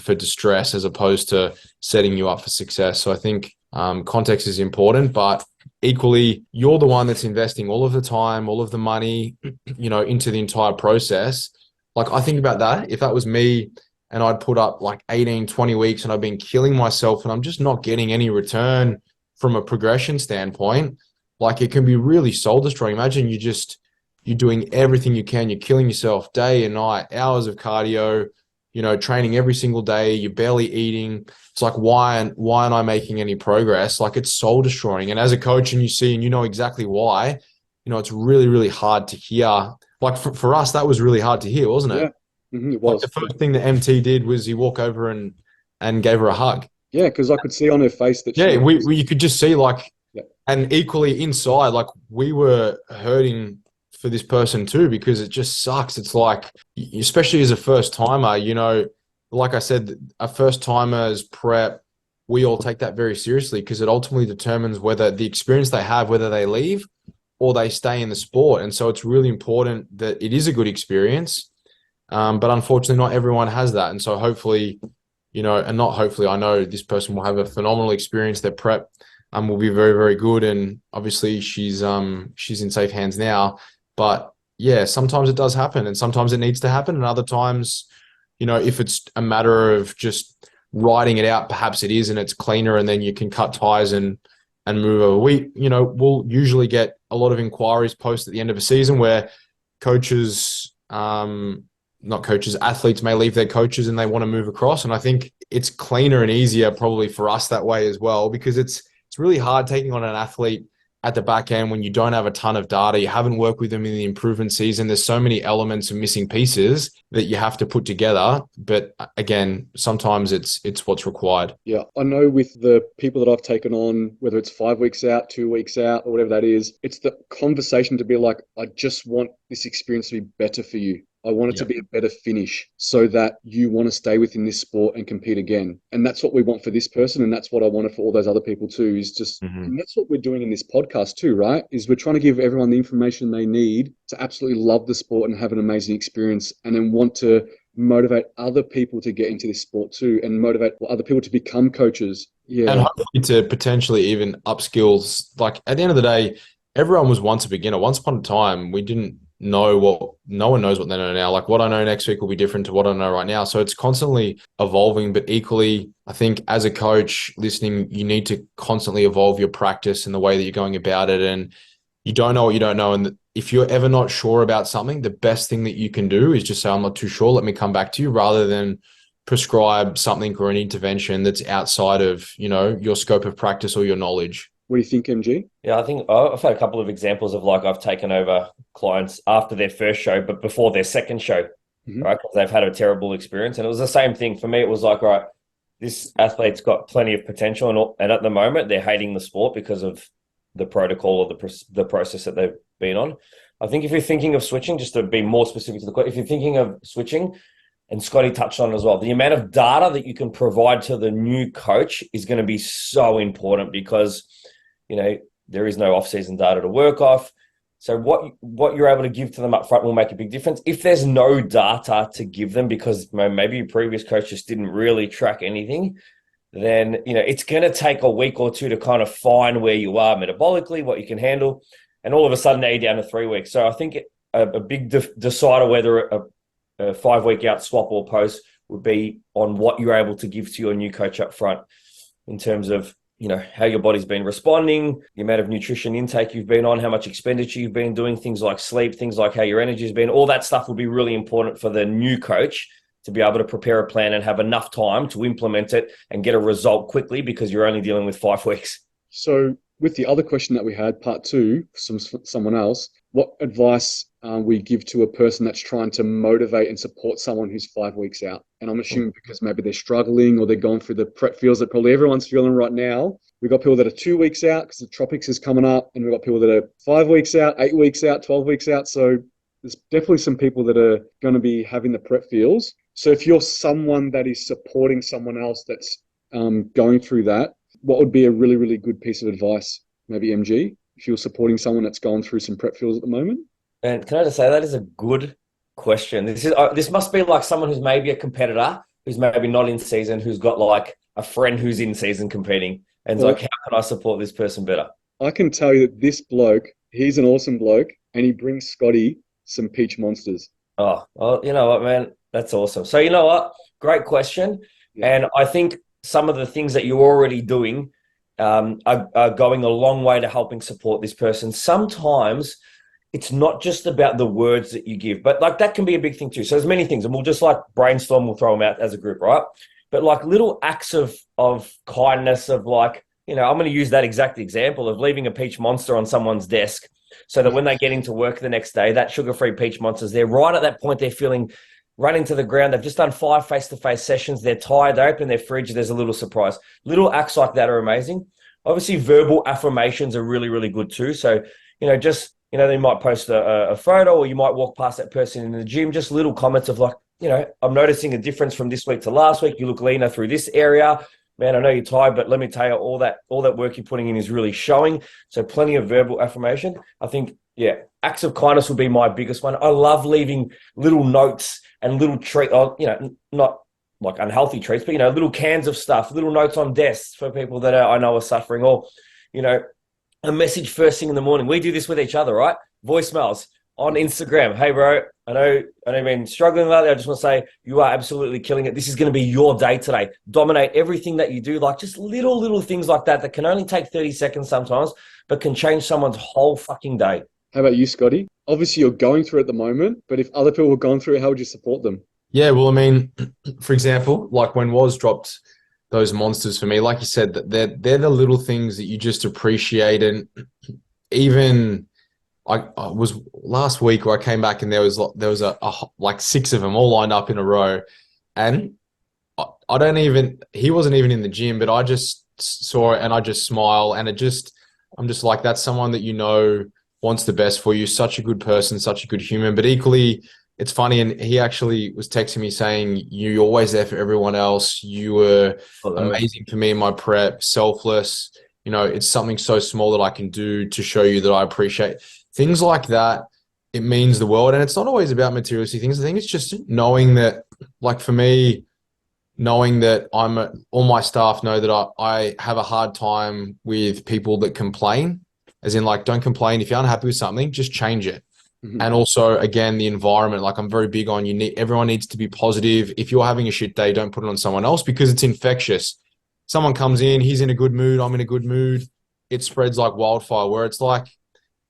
distress, as opposed to setting you up for success. So I think context is important, but equally, you're the one that's investing all of the time, all of the money, into the entire process. I think about that. If that was me and I'd put up 18, 20 weeks and I've been killing myself and I'm just not getting any return from a progression standpoint, it can be really soul destroying. Imagine you're doing everything you can. You're killing yourself day and night, hours of cardio, training every single day. You're barely eating. It's why aren't I making any progress? It's soul destroying. And as a coach, and you know exactly why, it's really, really hard to hear. For us, that was really hard to hear, wasn't it? Yeah, it was. The first thing that MT did was he walked over and gave her a hug. Yeah, because I could see on her face that you could just see and equally inside, we were hurting for this person too, because it just sucks. It's especially as a first timer, like I said, a first timer's prep, we all take that very seriously, because it ultimately determines whether the experience they have, whether they leave or they stay in the sport. And so it's really important that it is a good experience. But unfortunately, not everyone has that. And so hopefully, and not hopefully, I know this person will have a phenomenal experience. Their prep will be very, very good. And obviously she's in safe hands now. But yeah, sometimes it does happen, and sometimes it needs to happen. And other times, if it's a matter of just writing it out, perhaps it is, and it's cleaner, and then you can cut ties and move over. We'll usually get a lot of inquiries post at the end of a season where coaches, not coaches, athletes may leave their coaches and they want to move across. And I think it's cleaner and easier probably for us that way as well, because it's really hard taking on an athlete at the back end when you don't have a ton of data. You haven't worked with them in the improvement season. There's so many elements and missing pieces that you have to put together. But again, sometimes it's what's required. Yeah, I know with the people that I've taken on, whether it's 5 weeks out, 2 weeks out, or whatever that is, it's the conversation to be like, I just want this experience to be better for you. I want it to be a better finish so that you want to stay within this sport and compete again. And that's what we want for this person. And that's what I wanted for all those other people too, is just, and that's what we're doing in this podcast too, right? Is we're trying to give everyone the information they need to absolutely love the sport and have an amazing experience, and then want to motivate other people to get into this sport too, and motivate other people to become coaches. Yeah. And hopefully to potentially even upskills. Like at the end of the day, everyone was once a beginner. Once upon a time, we didn't know what no one knows what they know now. Like what I know next week will be different to what I know right now. So it's constantly evolving, but equally, I think as a coach listening, you need to constantly evolve your practice and the way that you're going about it. And you don't know what you don't know. And if you're ever not sure about something, the best thing that you can do is just say, I'm not too sure, let me come back to you, rather than prescribe something or an intervention that's outside of, your scope of practice or your knowledge. What do you think, MG? Yeah, I think I've had a couple of examples of like I've taken over clients after their first show, but before their second show, right? Because they've had a terrible experience. And it was the same thing for me. It was like, all right, this athlete's got plenty of potential. And at the moment, they're hating the sport because of the protocol or the process that they've been on. I think if you're thinking of switching, just to be more specific to the question, if you're thinking of switching, and Scotty touched on it as well, the amount of data that you can provide to the new coach is going to be so important, because there is no off-season data to work off. So what you're able to give to them up front will make a big difference. If there's no data to give them because maybe your previous coach just didn't really track anything, then it's going to take a week or two to kind of find where you are metabolically, what you can handle, and all of a sudden now you're down to 3 weeks. So I think a big decider whether a 5 week out swap or post would be on what you're able to give to your new coach up front in terms of how your body's been responding, the amount of nutrition intake you've been on, how much expenditure you've been doing, things like sleep, things like how your energy's been. All that stuff will be really important for the new coach to be able to prepare a plan and have enough time to implement it and get a result quickly, because you're only dealing with 5 weeks. So with the other question that we had, part two, from someone else, what advice we give to a person that's trying to motivate and support someone who's 5 weeks out? And I'm assuming because maybe they're struggling or they're going through the prep feels that probably everyone's feeling right now. We've got people that are 2 weeks out because the tropics is coming up, and we've got people that are 5 weeks out, 8 weeks out, 12 weeks out. So there's definitely some people that are going to be having the prep feels. So if you're someone that is supporting someone else that's going through that, what would be a really, really good piece of advice? Maybe MG, if you're supporting someone that's going through some prep feels at the moment? And can I just say that is a good question. This must be like someone who's maybe a competitor, who's maybe not in season, who's got like a friend who's in season competing, and it's like, how can I support this person better? I can tell you that this bloke, he's an awesome bloke, and he brings Scotty some peach monsters. Oh, well, you know what, man? That's awesome. So you know what? Great question. Yeah. And I think some of the things that you're already doing are going a long way to helping support this person. Sometimes it's not just about the words that you give, but like that can be a big thing too. So there's many things, and we'll just like brainstorm, we'll throw them out as a group, right? But like little acts of kindness, of like, I'm going to use that exact example of leaving a peach monster on someone's desk so that when they get into work the next day, that sugar-free peach monster's there. Right at that point, they're feeling running to the ground. They've just done 5 face-to-face sessions. They're tired. They open their fridge. There's a little surprise. Little acts like that are amazing. Obviously, verbal affirmations are really, really good too. So, they might post a photo, or you might walk past that person in the gym, just little comments of like, I'm noticing a difference from this week to last week. You look leaner through this area. Man, I know you're tired, but let me tell you, all that work you're putting in is really showing. So plenty of verbal affirmation. I think, acts of kindness would be my biggest one. I love leaving little notes and little treats, not like unhealthy treats, but, little cans of stuff, little notes on desks for people that I know are suffering, or, a message first thing in the morning. We do this with each other, right? Voicemails on Instagram. Hey, bro, I know you've been struggling lately. I just want to say you are absolutely killing it. This is going to be your day today. Dominate everything that you do. Like just little things like that can only take 30 seconds sometimes, but can change someone's whole fucking day. How about you, Scotty? obviously you're going through it at the moment, but if other people were going through it, how would you support them? Yeah, well, I mean, for example, like when Woz dropped those monsters for me, like you said, that they're the little things that you just appreciate. And even I was last week where I came back and there was like six of them all lined up in a row, and I don't even he wasn't even in the gym, but I just saw it and I just smile, and I'm just like, that's someone that wants the best for you, such a good person, such a good human. But equally, it's funny, and he actually was texting me saying, you're always there for everyone else. You were amazing for me in my prep, selfless. It's something so small that I can do to show you that I appreciate things like that. It means the world. And it's not always about materialistic things. I think it's just knowing that, like for me, knowing that all my staff know that I have a hard time with people that complain, as in, like, don't complain. If you're unhappy with something, just change it. Mhm. And also, again, the environment, like I'm very big on, everyone needs to be positive. If you're having a shit day, don't put it on someone else because it's infectious. Someone comes in, he's in a good mood, I'm in a good mood. It spreads like wildfire, where it's like,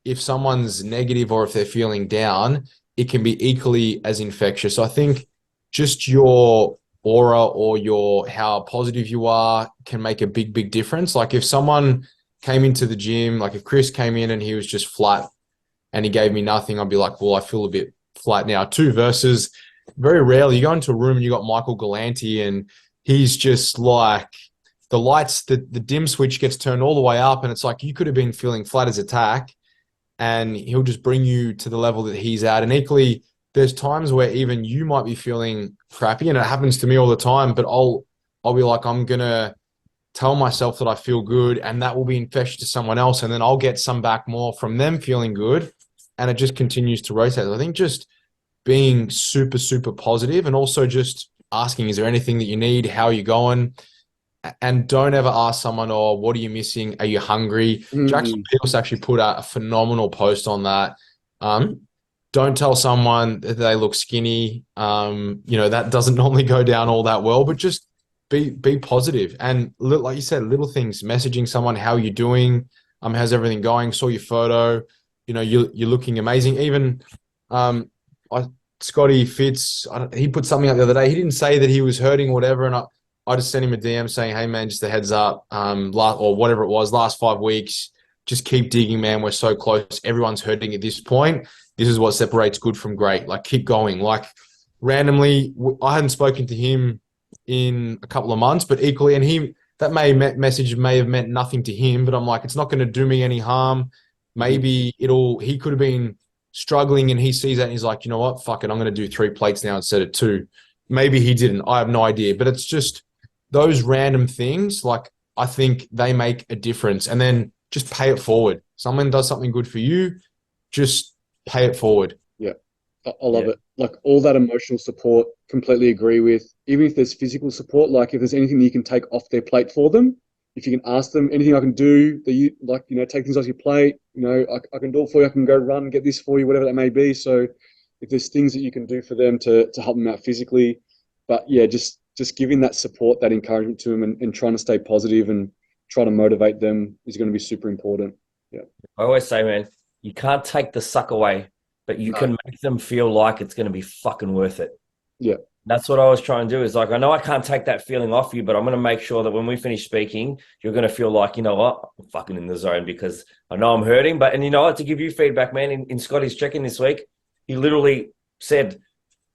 if someone's negative or if they're feeling down, it can be equally as infectious. So I think just your aura or how positive you are can make a big, big difference. Like if someone came into the gym, like if Chris came in and he was just flat and he gave me nothing, I'd be like, well, I feel a bit flat now too, versus very rarely you go into a room and you got Michael Galanti and he's just like, the lights, the dim switch gets turned all the way up, and it's like you could have been feeling flat as a tack, and he'll just bring you to the level that he's at. And equally, there's times where even you might be feeling crappy, and it happens to me all the time, but I'll be like, I'm gonna tell myself that I feel good, and that will be infectious to someone else, and then I'll get some back more from them feeling good, and it just continues to rotate. I think just being super, super positive, and also just asking, is there anything that you need? How are you going? And don't ever ask someone, oh, what are you missing? Are you hungry? Jackson Pierce actually put out a phenomenal post on that. Don't tell someone that they look skinny. That doesn't normally go down all that well, but just be positive. And like you said, little things, messaging someone, how are you doing? How's everything going? Saw your photo. You're looking amazing. Even Scotty Fitz, he put something out the other day. He didn't say that he was hurting or whatever, and I just sent him a DM saying, hey, man, just a heads up, or whatever it was, last 5 weeks, just keep digging, man. We're so close. Everyone's hurting at this point. This is what separates good from great. Like, keep going. Like, randomly, I hadn't spoken to him in a couple of months, but equally, and that message may have meant nothing to him, but I'm like, it's not going to do me any harm. Maybe he could have been struggling and he sees that and he's like, you know what? Fuck it. I'm going to do 3 plates now instead of 2. Maybe he didn't. I have no idea, but it's just those random things, like, I think they make a difference. And then just pay it forward. Someone does something good for you, just pay it forward. Yeah, I love it. Like, all that emotional support, completely agree with. Even if there's physical support, like if there's anything that you can take off their plate for them, if you can ask them anything I can do that you like, take things off your plate, I can do it for you. I can go run, get this for you, whatever that may be. So if there's things that you can do for them to help them out physically, but yeah, just giving that support, that encouragement to them, and trying to stay positive and trying to motivate them is going to be super important. Yeah. I always say, man, you can't take the suck away, but you can make them feel like it's going to be fucking worth it. Yeah. That's what I was trying to do, is like, I know I can't take that feeling off you, but I'm going to make sure that when we finish speaking, you're going to feel like, you know what, I'm fucking in the zone because I know I'm hurting. But, and you know what, to give you feedback, man, in Scotty's check-in this week, he literally said,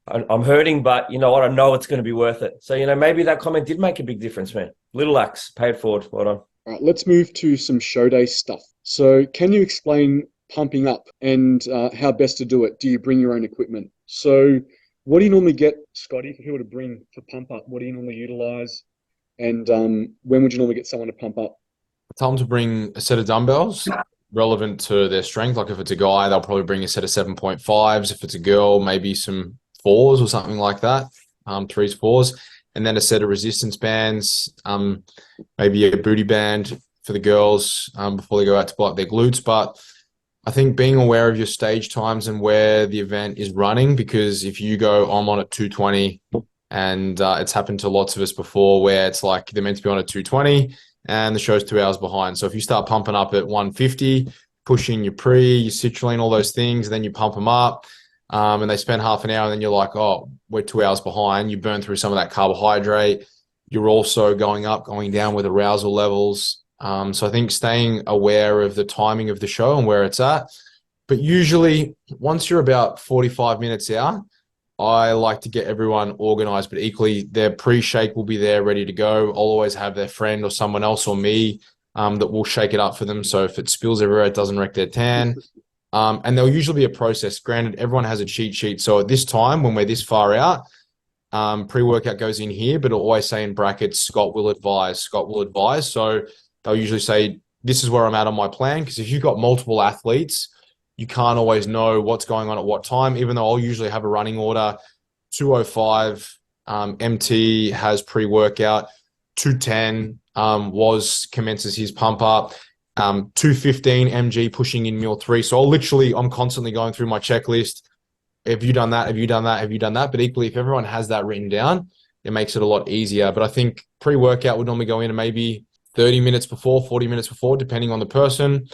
I'm hurting, but you know what? I know it's going to be worth it. So, maybe that comment did make a big difference, man. Little acts, pay it forward. Well done. All right, let's move to some show day stuff. So can you explain pumping up and how best to do it? Do you bring your own equipment? So what do you normally get, Scotty, for people to bring for pump up? What do you normally utilize? And when would you normally get someone to pump up? Tell them to bring a set of dumbbells relevant to their strength. Like if it's a guy, they'll probably bring a set of 7.5s. If it's a girl, maybe some 4s or something like that, 3s, 4s, and then a set of resistance bands, maybe a booty band for the girls before they go out to block their glutes. But I think being aware of your stage times and where the event is running, because if you go, I'm on at 220, and it's happened to lots of us before where it's like they're meant to be on at 220 and the show's 2 hours behind. So if you start pumping up at 150, pushing your pre, your citrulline, all those things, and then you pump them up. And they spend half an hour, and then you're like, oh, we're 2 hours behind. You burn through some of that carbohydrate. You're also going up, going down with arousal levels. So I think staying aware of the timing of the show and where it's at. But usually, once you're about 45 minutes out, I like to get everyone organized, but equally their pre-shake will be there ready to go. I'll always have their friend or someone else or me that will shake it up for them. So if it spills everywhere, it doesn't wreck their tan. And there'll usually be a process. Granted, everyone has a cheat sheet. So at this time, when we're this far out, pre-workout goes in here, but it'll always say in brackets, Scott will advise, Scott will advise. So they'll usually say, this is where I'm at on my plan. Because if you've got multiple athletes, you can't always know what's going on at what time, even though I'll usually have a running order. 205 MT has pre-workout. 210 commences his pump up. 215 MG pushing in meal 3. So I'm constantly going through my checklist. Have you done that? Have you done that? Have you done that? But equally, if everyone has that written down, it makes it a lot easier. But I think pre-workout would normally go in maybe 30 minutes before, 40 minutes before, depending on the person.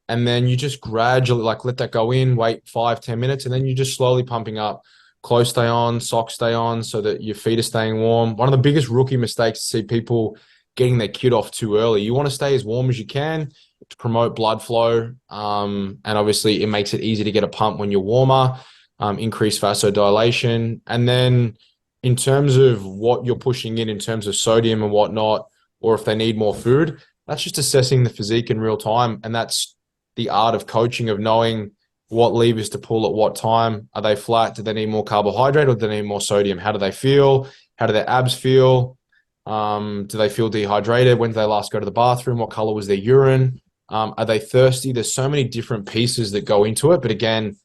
And then you just gradually let that go in, wait 5-10 minutes, and then you're just slowly pumping up. Clothes stay on, socks stay on so that your feet are staying warm. One of the biggest rookie mistakes to see people getting their kit off too early. You want to stay as warm as you can to promote blood flow. And obviously it makes it easy to get a pump when you're warmer, increase vasodilation. And then in terms of what you're pushing in terms of sodium and whatnot, or if they need more food, that's just assessing the physique in real time. And that's the art of coaching, of knowing what levers to pull at what time. Are they flat? Do they need more carbohydrate or do they need more sodium? How do they feel? How do their abs feel? Do they feel dehydrated? When did they last go to the bathroom? What color was their urine? Are they thirsty? There's so many different pieces that go into it. But again,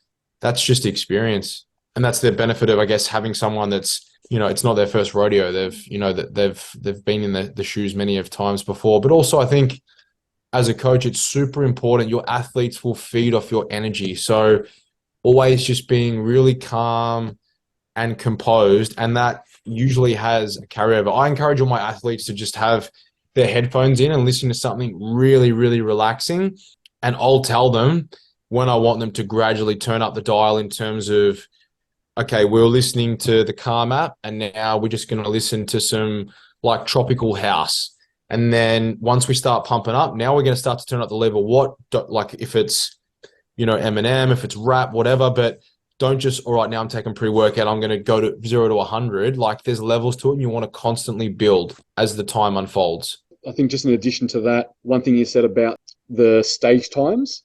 that's just experience. And that's the benefit of, I guess, having someone that's, it's not their first rodeo. They've been in the shoes many of times before. But also I think as a coach, it's super important. Your athletes will feed off your energy. So always just being really calm and composed. And that usually has a carryover. I encourage all my athletes to just have their headphones in and listen to something really, really relaxing. And I'll tell them when I want them to gradually turn up the dial in terms of, okay, we're listening to the Calm app and now we're just going to listen to some tropical house. And then once we start pumping up, now we're going to start to turn up the level. If it's, Eminem, if it's rap, whatever, but don't just, all right, now I'm taking pre-workout, I'm going to go to 0 to 100. There's levels to it and you want to constantly build as the time unfolds. I think just in addition to that, one thing you said about the stage times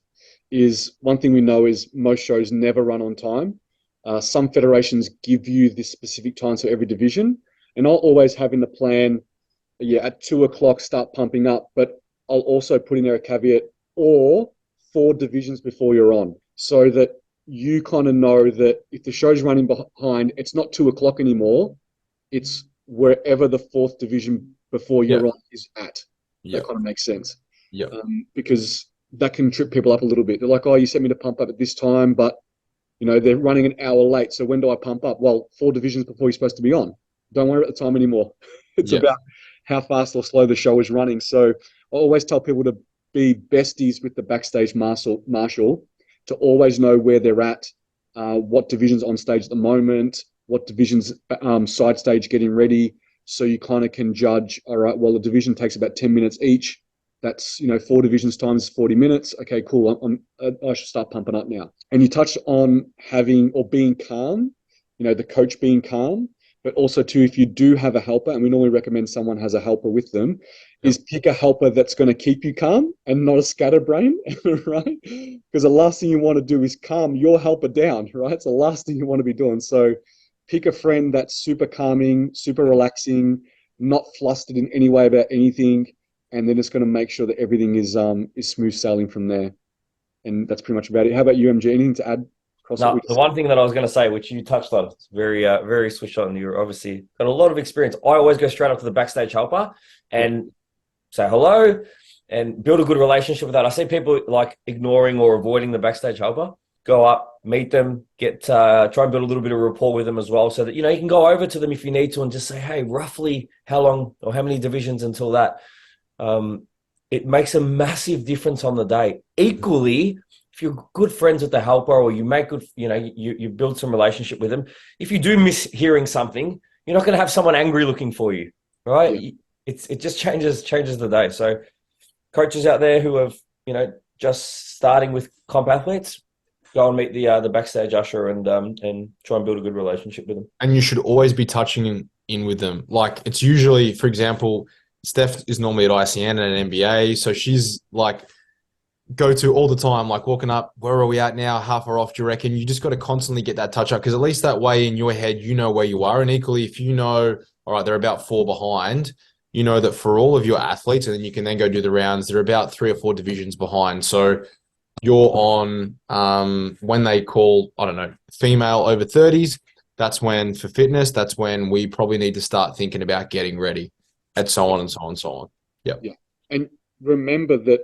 is one thing we know is most shows never run on time. Some federations give you the specific times for every division. And I'll always have in the plan, at 2 o'clock, start pumping up, but I'll also put in there a caveat, or 4 divisions before you're on, so that you kind of know that if the show's running behind, it's not 2 o'clock anymore. It's wherever the 4th division before you're on is at. That kind of makes sense. Yeah. Because that can trip people up a little bit. They're like, oh, you sent me to pump up at this time, but they're running an hour late. So when do I pump up? Well, 4 divisions before you're supposed to be on. Don't worry about the time anymore. It's about how fast or slow the show is running. So I always tell people to be besties with the backstage marshal, to always know where they're at, what division's on stage at the moment, what division's side stage getting ready. So you kind of can judge, all right, well, the division takes about 10 minutes each. That's, 4 divisions times 40 minutes. Okay, cool. I should start pumping up now. And you touched on having or being calm, the coach being calm. But also too, if you do have a helper, and we normally recommend someone has a helper with them, is pick a helper that's going to keep you calm and not a scatterbrain, right? Because the last thing you want to do is calm your helper down, right? It's the last thing you want to be doing. So pick a friend that's super calming, super relaxing, not flustered in any way about anything, and then it's going to make sure that everything is smooth sailing from there. And that's pretty much about it. How about you, MJ? Anything to add? No, the one thing that I was going to say, which you touched on, it's very, very switched on. You're obviously got a lot of experience. I always go straight up to the backstage helper and say hello and build a good relationship with that. I see people ignoring or avoiding the backstage helper. Go up, meet them, try and build a little bit of rapport with them as well, so that you can go over to them if you need to and just say, hey, roughly how long or how many divisions until that. it makes a massive difference on the day. Equally, if you're good friends with the helper or you make good, you build some relationship with them, if you do miss hearing something, you're not going to have someone angry looking for you, right? Yeah. It just changes the day. So coaches out there who have, just starting with comp athletes, go and meet the backstage usher and try and build a good relationship with them. And you should always be touching in with them. Like, it's usually, for example, Steph is normally at ICN and an MBA, so she's like go to all the time, like walking up, where are we at now? How far off do you reckon? You just got to constantly get that touch up, because at least that way in your head, you know where you are. And equally, if you know, all right, they're about 4 behind, you know that for all of your athletes, and then you can then go do the rounds, they're about 3 or 4 divisions behind. So you're on, when they call, I don't know, female over 30s, that's when for fitness, that's when we probably need to start thinking about getting ready, and so on and so on and so on. Yeah. And remember that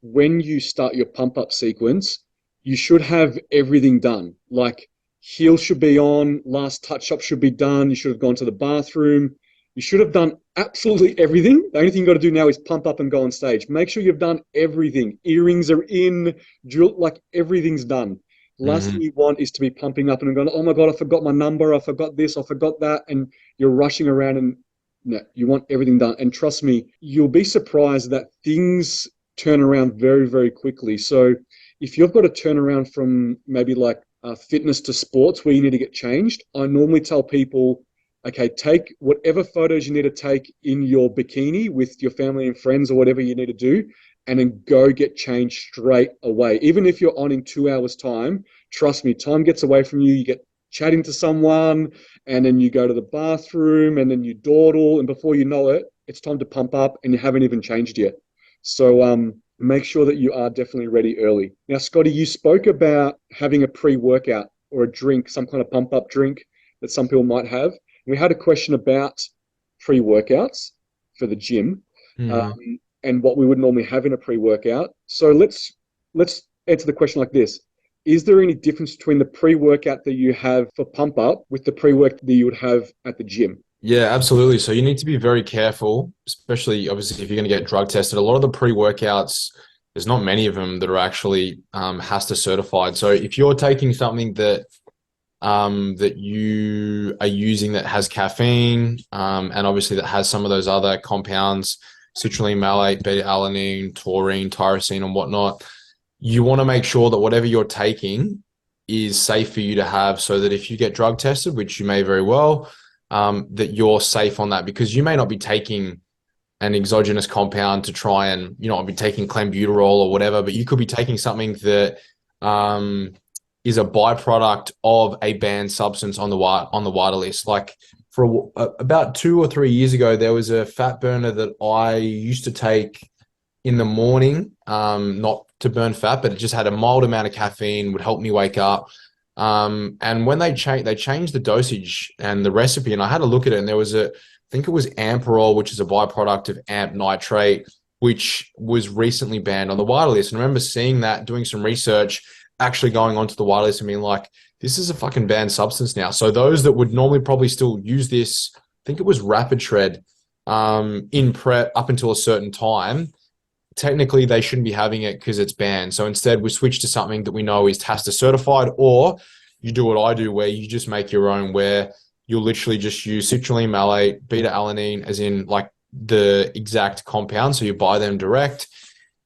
when you start your pump up sequence, you should have everything done. Like, heel should be on, last touch up should be done. You should have gone to the bathroom. You should have done absolutely everything. The only thing you got to do now is pump up and go on stage. Make sure you've done everything. Earrings are in, like everything's done. Last thing you want is to be pumping up and going, oh my God, I forgot my number. I forgot this. I forgot that. And you're rushing around, and no, you want everything done. And trust me, you'll be surprised that things turn around very, very quickly. So if you've got to turn around from maybe like fitness to sports where you need to get changed, I normally tell people, okay, take whatever photos you need to take in your bikini with your family and friends or whatever you need to do, and then go get changed straight away. Even if you're on in 2 hours time, trust me, time gets away from you. You get chatting to someone, and then you go to the bathroom, and then you dawdle, and before you know it, it's time to pump up, and you haven't even changed yet. So make sure that you are definitely ready early. Now, Scotty, you spoke about having a pre-workout or a drink, some kind of pump-up drink that some people might have. We had a question about pre-workouts for the gym, and what we would normally have in a pre-workout. So let's answer the question like this. Is there any difference between the pre-workout that you have for pump-up with the pre-work that you would have at the gym? Yeah, absolutely. So you need to be very careful, especially obviously if you're going to get drug tested. A lot of the pre-workouts, there's not many of them that are actually HASTA certified. So if you're taking something that you are using that has caffeine, and obviously that has some of those other compounds, citrulline malate, beta-alanine, taurine, tyrosine, and whatnot, you want to make sure that whatever you're taking is safe for you to have, so that if you get drug tested, which you may very well, that you're safe on that, because you may not be taking an exogenous compound to try and, be taking clenbuterol or whatever, but you could be taking something that is a byproduct of a banned substance on the WADA list. Like for about 2 or 3 years ago, there was a fat burner that I used to take in the morning, not to burn fat, but it just had a mild amount of caffeine, would help me wake up. And when they changed the dosage and the recipe, and I had a look at it, and there was I think it was Amperol, which is a byproduct of amp nitrate, which was recently banned on the WADA list. And I remember seeing that, doing some research, actually going onto the WADA list and being like, this is a fucking banned substance now. So those that would normally probably still use this, I think it was Rapid Shred, in prep up until a certain time, technically they shouldn't be having it because it's banned. So instead we switch to something that we know is HASTA certified, or you do what I do, where you just make your own, where you'll literally just use citrulline malate, beta-alanine, as in like the exact compound. So you buy them direct,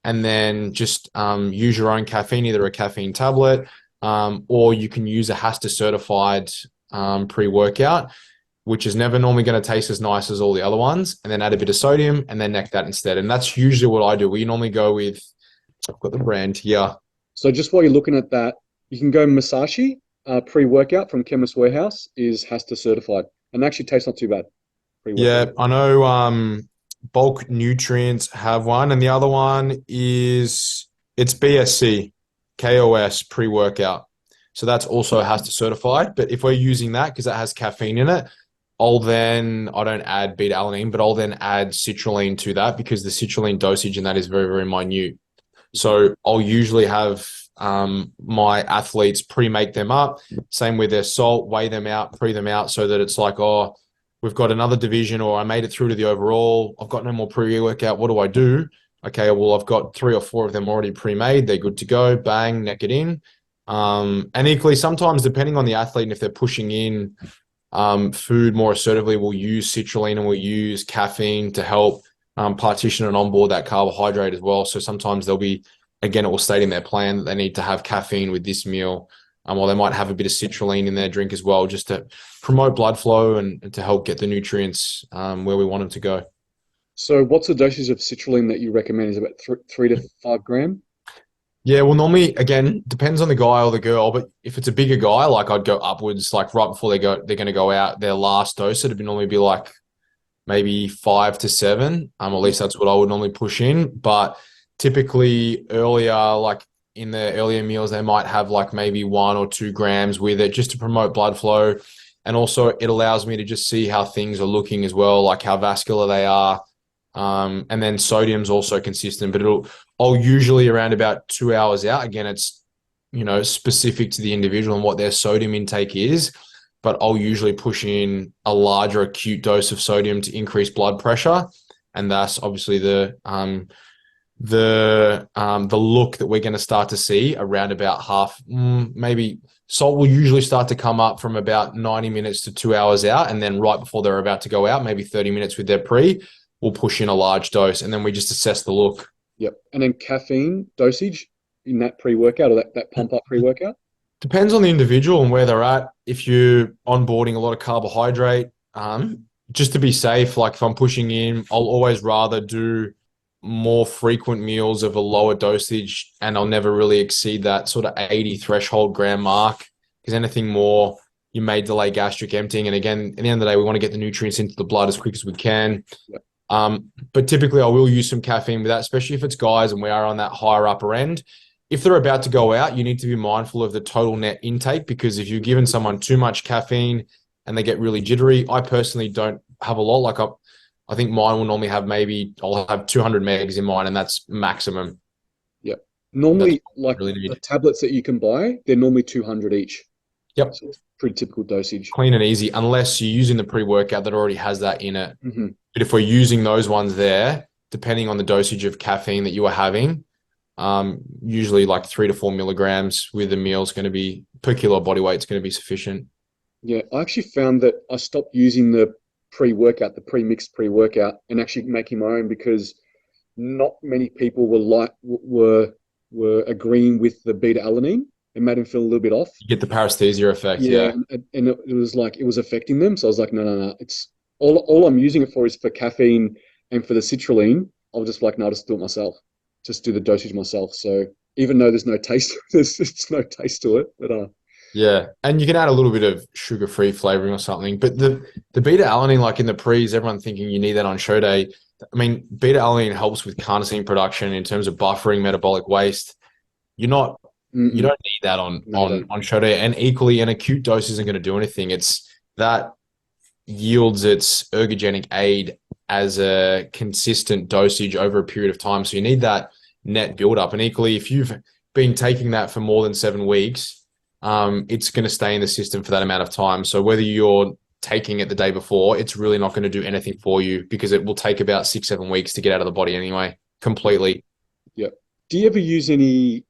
and then just use your own caffeine, either a caffeine tablet, or you can use a HASTA certified pre-workout, which is never normally going to taste as nice as all the other ones, and then add a bit of sodium and then neck that instead. And that's usually what I do. We normally go with, I've got the brand here. So just while you're looking at that, you can go Masashi pre-workout from Chemist Warehouse is HASTA certified, and actually tastes not too bad. Yeah, I know Bulk Nutrients have one, and the other one it's BSC, KOS pre-workout. So that's also HASTA certified. But if we're using that, because that has caffeine in it, I don't add beta-alanine, but I'll then add citrulline to that, because the citrulline dosage in that is very, very minute. So I'll usually have my athletes pre-make them up, same with their salt, weigh them out, pre them out, so that it's like, oh, we've got another division, or I made it through to the overall, I've got no more pre-workout, what do I do? okay, well, I've got 3 or 4 of them already pre-made. They're good to go. Bang, neck it in. And equally, sometimes depending on the athlete and if they're pushing in food more assertively, we'll use citrulline and we'll use caffeine to help partition and onboard that carbohydrate as well. So sometimes they'll be, again, it will state in their plan that they need to have caffeine with this meal, or they might have a bit of citrulline in their drink as well, just to promote blood flow and to help get the nutrients where we want them to go. So what's the dosage of citrulline that you recommend? Is it about 3 to 5 gram? Yeah, well, normally, again, depends on the guy or the girl, but if it's a bigger guy, like I'd go upwards, like right before they're going to go out, their last dose, it'd normally be like maybe 5 to 7. At least that's what I would normally push in. But typically earlier, like in the earlier meals, they might have like maybe 1 or 2 grams with it just to promote blood flow. And also it allows me to just see how things are looking as well, like how vascular they are. And then sodium's also consistent, but I'll usually around about 2 hours out. Again, it's, specific to the individual and what their sodium intake is, but I'll usually push in a larger acute dose of sodium to increase blood pressure. And that's obviously the look that we're going to start to see around about half, maybe salt will usually start to come up from about 90 minutes to 2 hours out. And then right before they're about to go out, maybe 30 minutes with their pre, we'll push in a large dose and then we just assess the look. Yep. And then caffeine dosage in that pre-workout or that pump up pre-workout? Depends on the individual and where they're at. If you're onboarding a lot of carbohydrate, just to be safe, like if I'm pushing in, I'll always rather do more frequent meals of a lower dosage, and I'll never really exceed that sort of 80 threshold gram mark, because anything more, you may delay gastric emptying. And again, at the end of the day, we want to get the nutrients into the blood as quick as we can. Yep. But typically I will use some caffeine with that, especially if it's guys and we are on that higher upper end. If they're about to go out, you need to be mindful of the total net intake, because if you're giving someone too much caffeine and they get really jittery, I personally don't have a lot. Like I think mine will normally have I'll have 200 megs in mine, and that's maximum. Yep. Normally, like really the tablets that you can buy, they're normally 200 each. Yep. So it's pretty typical dosage. Clean and easy, unless you're using the pre-workout that already has that in it. Mm-hmm. But if we're using those ones there, depending on the dosage of caffeine that you are having, usually like 3 to 4 milligrams with the meal is going to be per kilo body weight is going to be sufficient. Yeah, I actually found that I stopped using the pre-workout, the pre-mixed pre-workout, and actually making my own, because not many people were agreeing with the beta alanine. It made them feel a little bit off. You get the paresthesia effect. Yeah. And it was like it was affecting them. So I was like, no. It's all I'm using it for is for caffeine and for the citrulline. I was just like, no, I'll just do it myself. Just do the dosage myself. So even though there's no taste, there's no taste to it. But yeah, and you can add a little bit of sugar-free flavoring or something. But the beta alanine, like in the pre's, everyone thinking you need that on show day. I mean, beta alanine helps with carnosine production in terms of buffering metabolic waste. You don't need that on show day, and equally an acute dose isn't going to do anything. It's that yields its ergogenic aid as a consistent dosage over a period of time. So you need that net build-up. And equally, if you've been taking that for more than 7 weeks, it's going to stay in the system for that amount of time. So whether you're taking it the day before, it's really not going to do anything for you, because it will take about 6-7 weeks to get out of the body anyway, completely. Yep. Do you ever use anything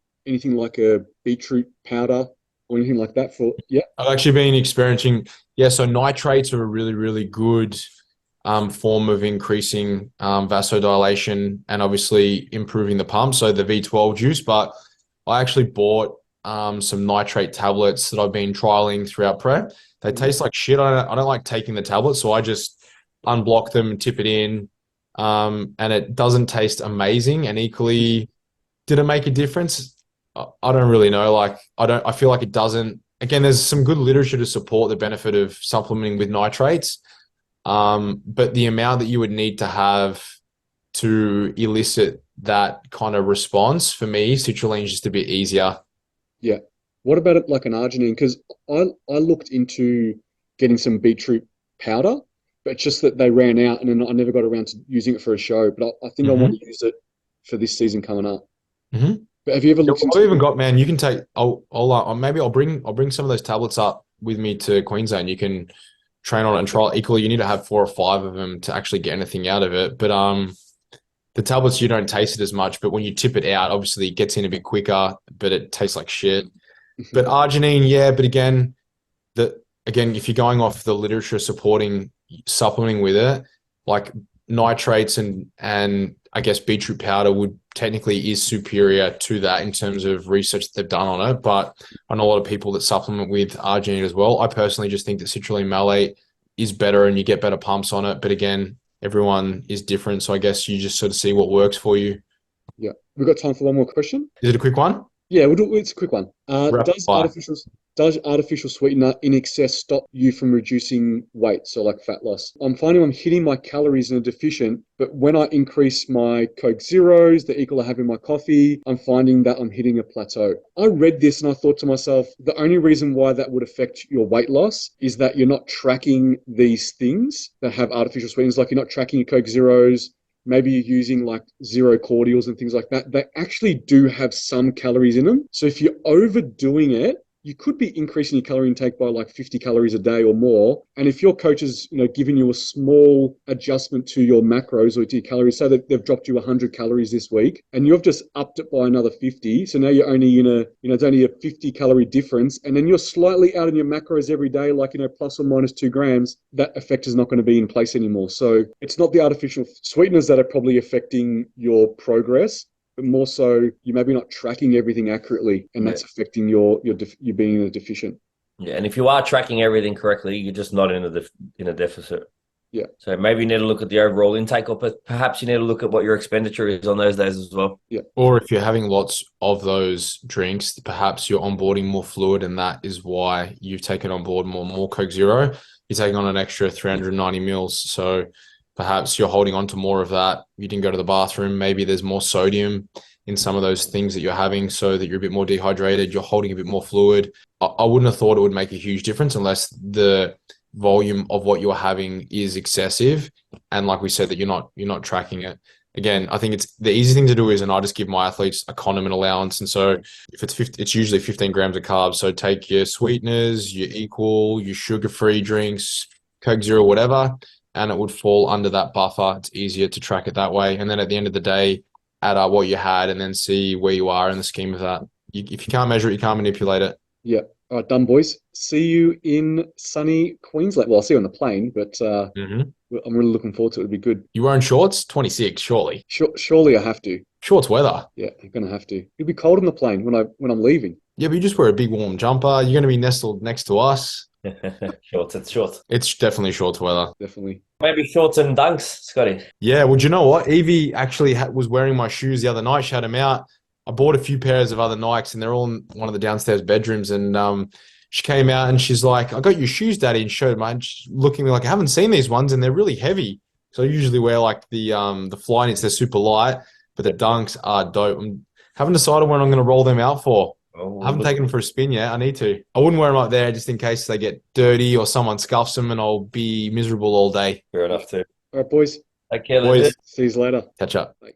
like a beetroot powder or anything like that for? Yeah. I've actually been experiencing, so nitrates are a really, really good form of increasing vasodilation and obviously improving the pump. So the V12 juice, but I actually bought some nitrate tablets that I've been trialing throughout prep. They taste like shit. I don't like taking the tablets, so I just unblock them, tip it in, and it doesn't taste amazing. And equally, did it make a difference? I don't really know. I feel like it doesn't. Again, there's some good literature to support the benefit of supplementing with nitrates, but the amount that you would need to have to elicit that kind of response, for me, citrulline is just a bit easier. Yeah. What about it like an arginine? Because I looked into getting some beetroot powder, but it's just that they ran out, and then I never got around to using it for a show. But I think I want to use it for this season coming up. Mm-hmm. But have you ever looked into? I've even got, man. You can take. Maybe I'll bring some of those tablets up with me to Queensland. You can train on it and trial. Equally, you need to have 4 or 5 of them to actually get anything out of it. But The tablets, you don't taste it as much, but when you tip it out, obviously it gets in a bit quicker, but it tastes like shit. But arginine, yeah, but again, if you're going off the literature supporting supplementing with it, like nitrates and I guess beetroot powder would technically is superior to that in terms of research that they've done on it. But I know a lot of people that supplement with arginine as well. I personally just think that citrulline malate is better and you get better pumps on it. But again, everyone is different. So I guess you just sort of see what works for you. Yeah. We've got time for one more question. Is it a quick one? Yeah, it's a quick one. Rapid fire. Does artificial sweetener in excess stop you from reducing weight, so like fat loss? I'm finding I'm hitting my calories in a deficient, but when I increase my Coke Zeros, the equal I have in my coffee, I'm finding that I'm hitting a plateau. I read this and I thought to myself, the only reason why that would affect your weight loss is that you're not tracking these things that have artificial sweeteners, like you're not tracking your Coke Zeros. Maybe you're using like zero cordials and things like that. They actually do have some calories in them. So if you're overdoing it, you could be increasing your calorie intake by like 50 calories a day or more. And if your coach is, giving you a small adjustment to your macros or to your calories, say that they've dropped you 100 calories this week and you've just upped it by another 50. So now you're only it's only a 50 calorie difference. And then you're slightly out in your macros every day, like, plus or minus 2 grams, that effect is not going to be in place anymore. So it's not the artificial sweeteners that are probably affecting your progress, but more so you're maybe not tracking everything accurately, and that's affecting you being in a deficient. Yeah, and if you are tracking everything correctly, you're just not in a deficit. Yeah. So maybe you need to look at the overall intake, or perhaps you need to look at what your expenditure is on those days as well. Yeah. Or if you're having lots of those drinks, perhaps you're onboarding more fluid, and that is why you've taken on board more Coke Zero. You're taking on an extra 390 mils. So perhaps you're holding on to more of that. You didn't go to the bathroom. Maybe there's more sodium in some of those things that you're having so that you're a bit more dehydrated. You're holding a bit more fluid. I wouldn't have thought it would make a huge difference unless the volume of what you're having is excessive. And like we said, that you're not tracking it. Again, I think it's the easy thing to do is, and I just give my athletes a condiment allowance. And so if it's usually 15 grams of carbs. So take your sweeteners, your equal, your sugar-free drinks, Coke Zero, whatever, and it would fall under that buffer. It's easier to track it that way. And then at the end of the day, add up what you had and then see where you are in the scheme of that. If you can't measure it, you can't manipulate it. Yeah. All right, done, boys. See you in sunny Queensland. Well, I'll see you on the plane, but I'm really looking forward to it. It'll be good. You wearing shorts? 26, surely. Surely I have to. Shorts weather. Yeah, I'm going to have to. It'll be cold on the plane when I'm leaving. Yeah, but you just wear a big warm jumper. You're going to be nestled next to us. Shorts, it's shorts. It's definitely shorts weather. Definitely. Maybe shorts and dunks, Scotty. Yeah, well, do you know what? Evie actually was wearing my shoes the other night. She had them out. I bought a few pairs of other Nikes, and they're all in one of the downstairs bedrooms. And she came out and she's like, "I got your shoes, Daddy," and showed mine. She's looking at me like, "I haven't seen these ones, and they're really heavy." So I usually wear like the fly knits. They're super light, but the dunks are dope. I haven't decided when I'm going to roll them out for. I haven't taken them for a spin yet. I need to. I wouldn't wear them up there just in case they get dirty or someone scuffs them and I'll be miserable all day. Fair enough too. All right, boys. Take care, boys. See you later. Catch up. Bye.